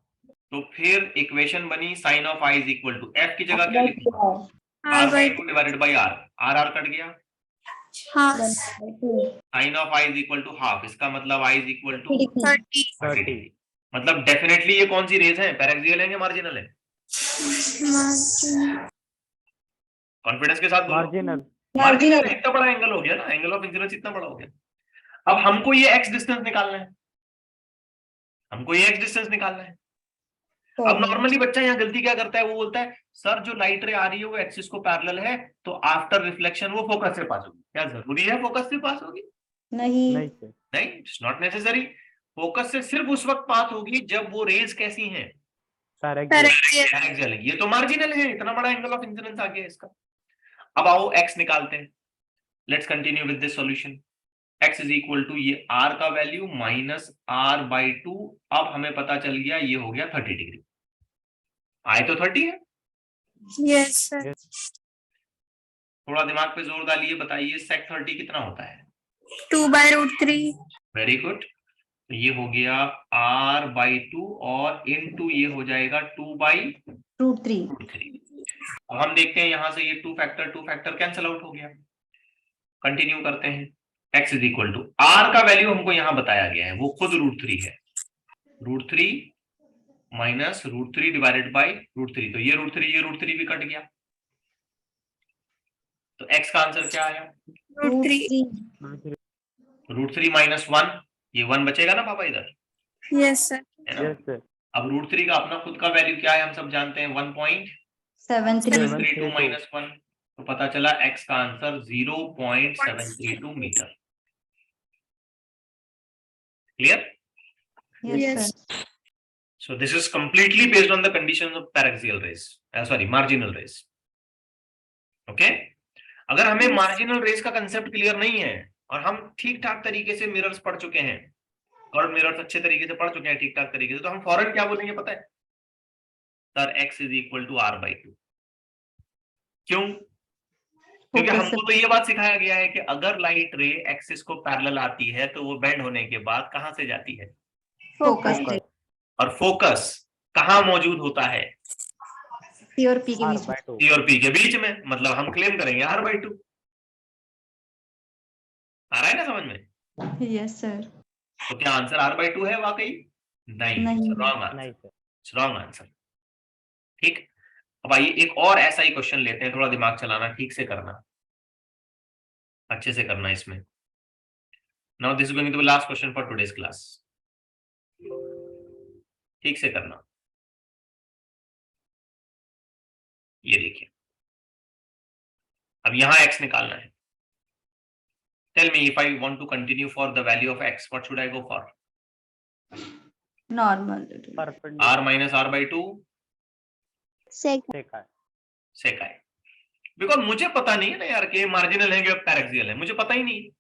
Speaker 1: तो फिर इक्वेशन बनी sin of i is equal to f की जगह क्या लिखूंगा?
Speaker 4: R by
Speaker 1: r/2 divided by r, r cut गया,
Speaker 4: half.
Speaker 1: sin of i is equal to half, इसका मतलब i इज इक्वल टू
Speaker 4: 30.
Speaker 1: 30, मतलब डेफिनेटली ये कौन सी रेस है, पैरेक्सियल है या मार्जिनल है?
Speaker 4: Margin.
Speaker 1: कॉन्फिडेंस के साथ बोलो।
Speaker 5: मार्जिनल.
Speaker 1: मार्जिनल है, इतना बड़ा एंगल हो गया ना, एंगल ऑफ इंसिडेंस इतना बड़ा हो गया। अब हमको ये x डिस्टेंस निकालना है, हमको ये x डिस्टेंस निकालना है। अब नॉर्मली बच्चा यहाँ गलती क्या करता है, वो बोलता है सर जो लाइट रे आ रही है वो एक्सिस को पैरेलल है, तो आफ्टर रिफ्लेक्शन वो फोकस से पास होगी। क्या जरूरी है फोकस से पास होगी?
Speaker 2: नहीं
Speaker 5: नहीं सर.
Speaker 1: नहीं, इट्स नॉट नेसेसरी। फोकस से सिर्फ उस वक्त पास होगी जब वो रेज कैसी हैं,
Speaker 5: पैरेक्सियल.
Speaker 4: Parallel.
Speaker 1: पैरेक्सियल है। ये तो मार्जिनल है, इतना बड़ा एंगल ऑफ इंसिडेंस आ गया इसका। अब आओ x निकालते हैं, let's continue with this solution. x is equal to ये r का वैल्यू माइनस r/2, अब हमें पता चल गया ये हो गया 30 डिग्री, आए तो 30 है।
Speaker 4: Yes, sir.
Speaker 1: थोड़ा दिमाग पे जोर डालिए, बताइए sec 30 कितना होता है?
Speaker 4: 2 by root 3.
Speaker 1: वेरी गुड, तो ये हो गया r/2 और इनटू ये हो जाएगा 2/3।
Speaker 2: √3
Speaker 1: अब हम देखते हैं यहां से ये 2 फैक्टर कैंसिल आउट हो गया। कंटिन्यू करते हैं, x is equal to r का वैल्यू हमको यहां बताया गया है, वो खुद √3 है, √3 माइनस √3 डिवाइडेड बाई √3, तो ये √3 भी कट गया, तो x का आंसर क्या आया?
Speaker 4: Root 3.
Speaker 1: √3 माइनस 1, ये 1 बचेगा ना पापा इधर,
Speaker 4: Yes, sir.
Speaker 1: है ना?
Speaker 5: Yes sir.
Speaker 1: अब √3 का अपना खुद का वैल्यू क्या है हम सब जानते हैं,
Speaker 2: 732
Speaker 1: 1.732 माइनस 1, तो पता चला x का answer 0.732 metre. Clear?
Speaker 2: Yes sir
Speaker 1: So this is completely based on the conditions of paraxial rays, marginal rays. Okay? अगर हमें मार्जिनल रेस का कंसेप्ट क्लियर नहीं है और हम ठीक ठाक तरीके से मिरर्स पढ़ चुके हैं और मिरर्स अच्छे तरीके से पढ़ चुके हैं ठीक ठाक तरीके से, तो हम फौरन क्या बोलेंगे पता है? Sir x is equal to r/2। क्यों? क्योंकि हमको तो ये बात सिखाया गया है कि अगर लाइट रे एक्सिस को पैरेलल आती है तो वो बेंड होने के बाद कहां से जाती है?
Speaker 2: फोकस
Speaker 1: और फोकस कहां मौजूद होता है?
Speaker 2: C और P के बीच में
Speaker 5: r/2.
Speaker 1: P और P के बीच में, मतलब हम क्लेम करेंगे r/2। आ रहा है ना समझ में?
Speaker 2: यस सर
Speaker 1: तो क्या आंसर r/2 है वाकई? नहीं,
Speaker 2: नहीं।
Speaker 1: रॉन्ग आंसर,
Speaker 5: नहीं सर.
Speaker 1: Wrong answer. ठीक, अब आइए एक और ऐसा ही क्वेश्चन लेते हैं, थोड़ा दिमाग चलाना, ठीक से करना, अच्छे से करना इसमें। Now this is going to be last question for today's class, ठीक से करना। ये देखिए, अब यहां x निकालना है। Tell me if I want to continue for the value of x, what should I go for?
Speaker 2: Normal.
Speaker 5: Perpendicular.
Speaker 1: r minus r by 2
Speaker 3: sec
Speaker 5: Sec I.
Speaker 1: sec I, because मुझे पता नहीं है ना यार कि मार्जिनल है कि पैरेक्सियल है, मुझे पता ही नहीं।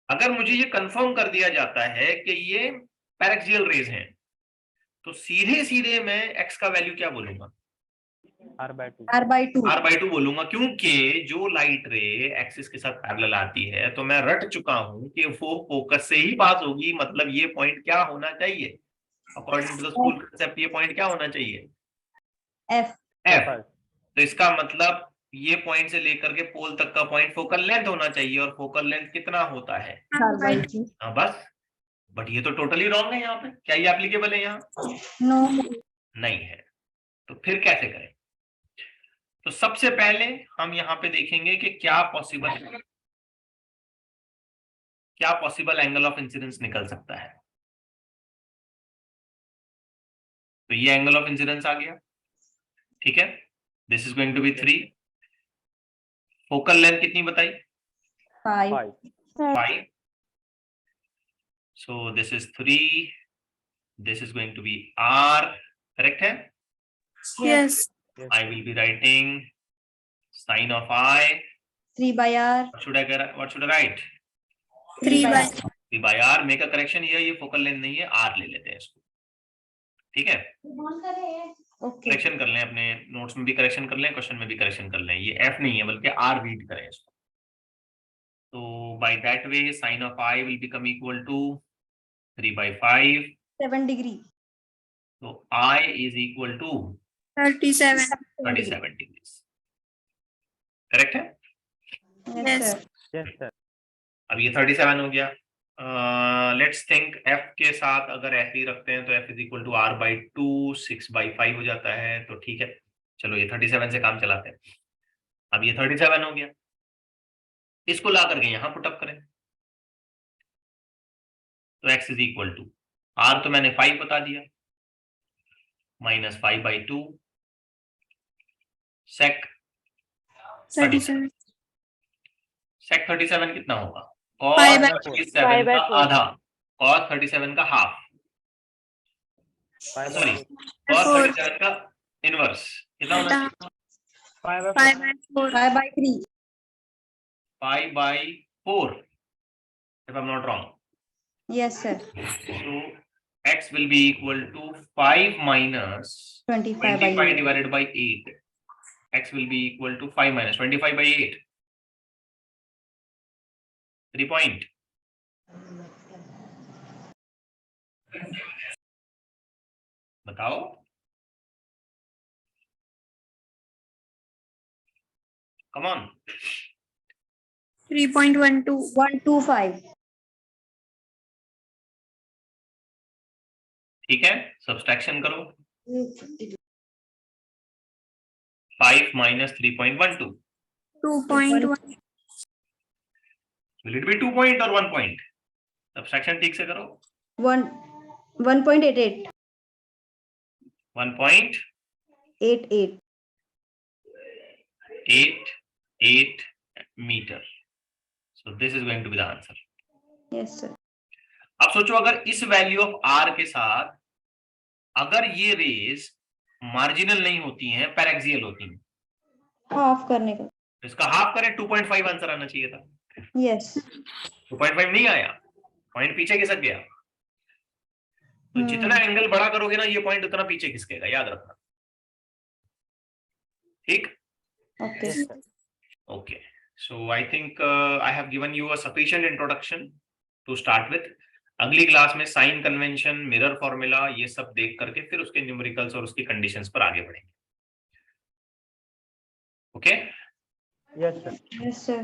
Speaker 1: अगर मुझे ये कंफर्म कर दिया जाता है कि ये पैरेक्सियल रेज हैं, तो सीधे सीधे मैं x का वैल्यू क्या बोलूंगा?
Speaker 5: R by 2.
Speaker 1: r/2 बोलूंगा, क्योंकि जो लाइट रे एक्सिस के साथ पैरेलल आती है तो मैं रट चुका हूं कि वो फोकस से ही पास होगी। मतलब ये पॉइंट क्या होना चाहिए according to the school concept? ये पॉइंट क्या होना चाहिए?
Speaker 2: F.
Speaker 1: F। तो इसका मतलब ये पॉइंट से लेकर के पोल तक का पॉइंट फोकल लेंथ होना चाहिए, और फोकल लेंथ कितना होता है?
Speaker 4: R by 2.
Speaker 1: हाँ बस, बट ये तो टोटली रॉन्ग है यहाँ पे। क्या ये एप्लीकेबल है यहाँ?
Speaker 2: No.
Speaker 1: नहीं है। तो फिर कैसे करें? तो सबसे पहले हम यहाँ पे देखेंगे कि क्या पॉसिबल एंगल ऑफ इंसिडेंस निकल सकता है। तो ये एंगल ऑफ इंसिडेंस आ गया, ठीक है। This is going to be 3। Focal length कितनी बताई?
Speaker 2: 5.
Speaker 1: 5। So this is 3, this is going to be r, correct है?
Speaker 4: Yes.
Speaker 1: I will be writing sin of I.
Speaker 2: 3 by R.
Speaker 1: What should I write?
Speaker 4: 3 by
Speaker 1: 3 by R. Make a correction here. ये focal length नहीं है, R ले लेते हैं इसको, ठीक है।
Speaker 2: Okay.
Speaker 1: करेक्शन कर लें, अपने नोट्स में भी करेक्शन कर लें, क्वेश्चन में भी करेक्शन कर लें। ये F नहीं है बल्कि R रीड करें इसको। तो by that way sin of I will become equal to 3 by 5.
Speaker 2: 7 degree.
Speaker 1: So I is equal to
Speaker 4: 37.
Speaker 1: 37 degrees. Correct है?
Speaker 2: Yes, sir.
Speaker 5: Yes, sir.
Speaker 1: अब ये 37 हो गया। लेट्स थिंक f के साथ अगर f ही रखते हैं तो f is equal to r by 2, 6 by 5 हो जाता है। तो ठीक है, चलो ये 37 से काम चलाते हैं। अब ये 37 हो गया, इसको ला करके यहाँ पुटअप करें तो x is equal to r तो मैंने 5 बता दिया, माइनस 5 by 2 sec
Speaker 4: 37.
Speaker 1: sec 37 कितना होगा?
Speaker 4: Pi by
Speaker 1: cos 37 का आधा, cos 37 का हाफ, सॉरी cos 37 का इनवर्स कितना होना चाहिए?
Speaker 5: 5 by
Speaker 4: 5 by 4.
Speaker 2: 5 by 3.
Speaker 1: pi by 4 if I'm not wrong.
Speaker 2: Yes, sir.
Speaker 1: So x will be equal to 5 minus
Speaker 2: 25 by
Speaker 1: 25
Speaker 2: 8.
Speaker 1: divided by 8. X will be equal to 5 minus 25 by 8. 3 point. बताओ, come on.
Speaker 4: 3.12.
Speaker 2: 125.
Speaker 1: ठीक है, subtraction करो। 5 minus 3.12.
Speaker 4: 2.1.
Speaker 1: Will it be 2 point or 1 point? Subtraction ठीक से करो।
Speaker 2: 1.88.
Speaker 1: 1.88
Speaker 2: 88.
Speaker 1: meter. So this is going to be the answer.
Speaker 2: Yes, sir.
Speaker 1: अब सोचो अगर इस वैल्यू ऑफ r के साथ अगर ये रेज मार्जिनल नहीं होती हैं, पैरेक्सियल होती हैं,
Speaker 2: Half करने का.
Speaker 1: इसका हाफ करें 2.5 आंसर आना चाहिए था।
Speaker 2: Yes.
Speaker 1: 2.5 नहीं आया, पॉइंट पीछे खिसक गया। तो जितना एंगल बड़ा करोगे ना ये पॉइंट उतना पीछे खिसकेगा, याद रखना। ठीक?
Speaker 2: Okay.
Speaker 1: Okay. So I think I have given you a sufficient introduction to start with. अगली क्लास में साइन कन्वेंशन, मिरर फॉर्मूला ये सब देख करके फिर उसके न्यूमेरिकल्स और उसकी कंडीशंस पर आगे बढ़ेंगे। Okay?
Speaker 5: Yes, sir.
Speaker 2: Yes, sir.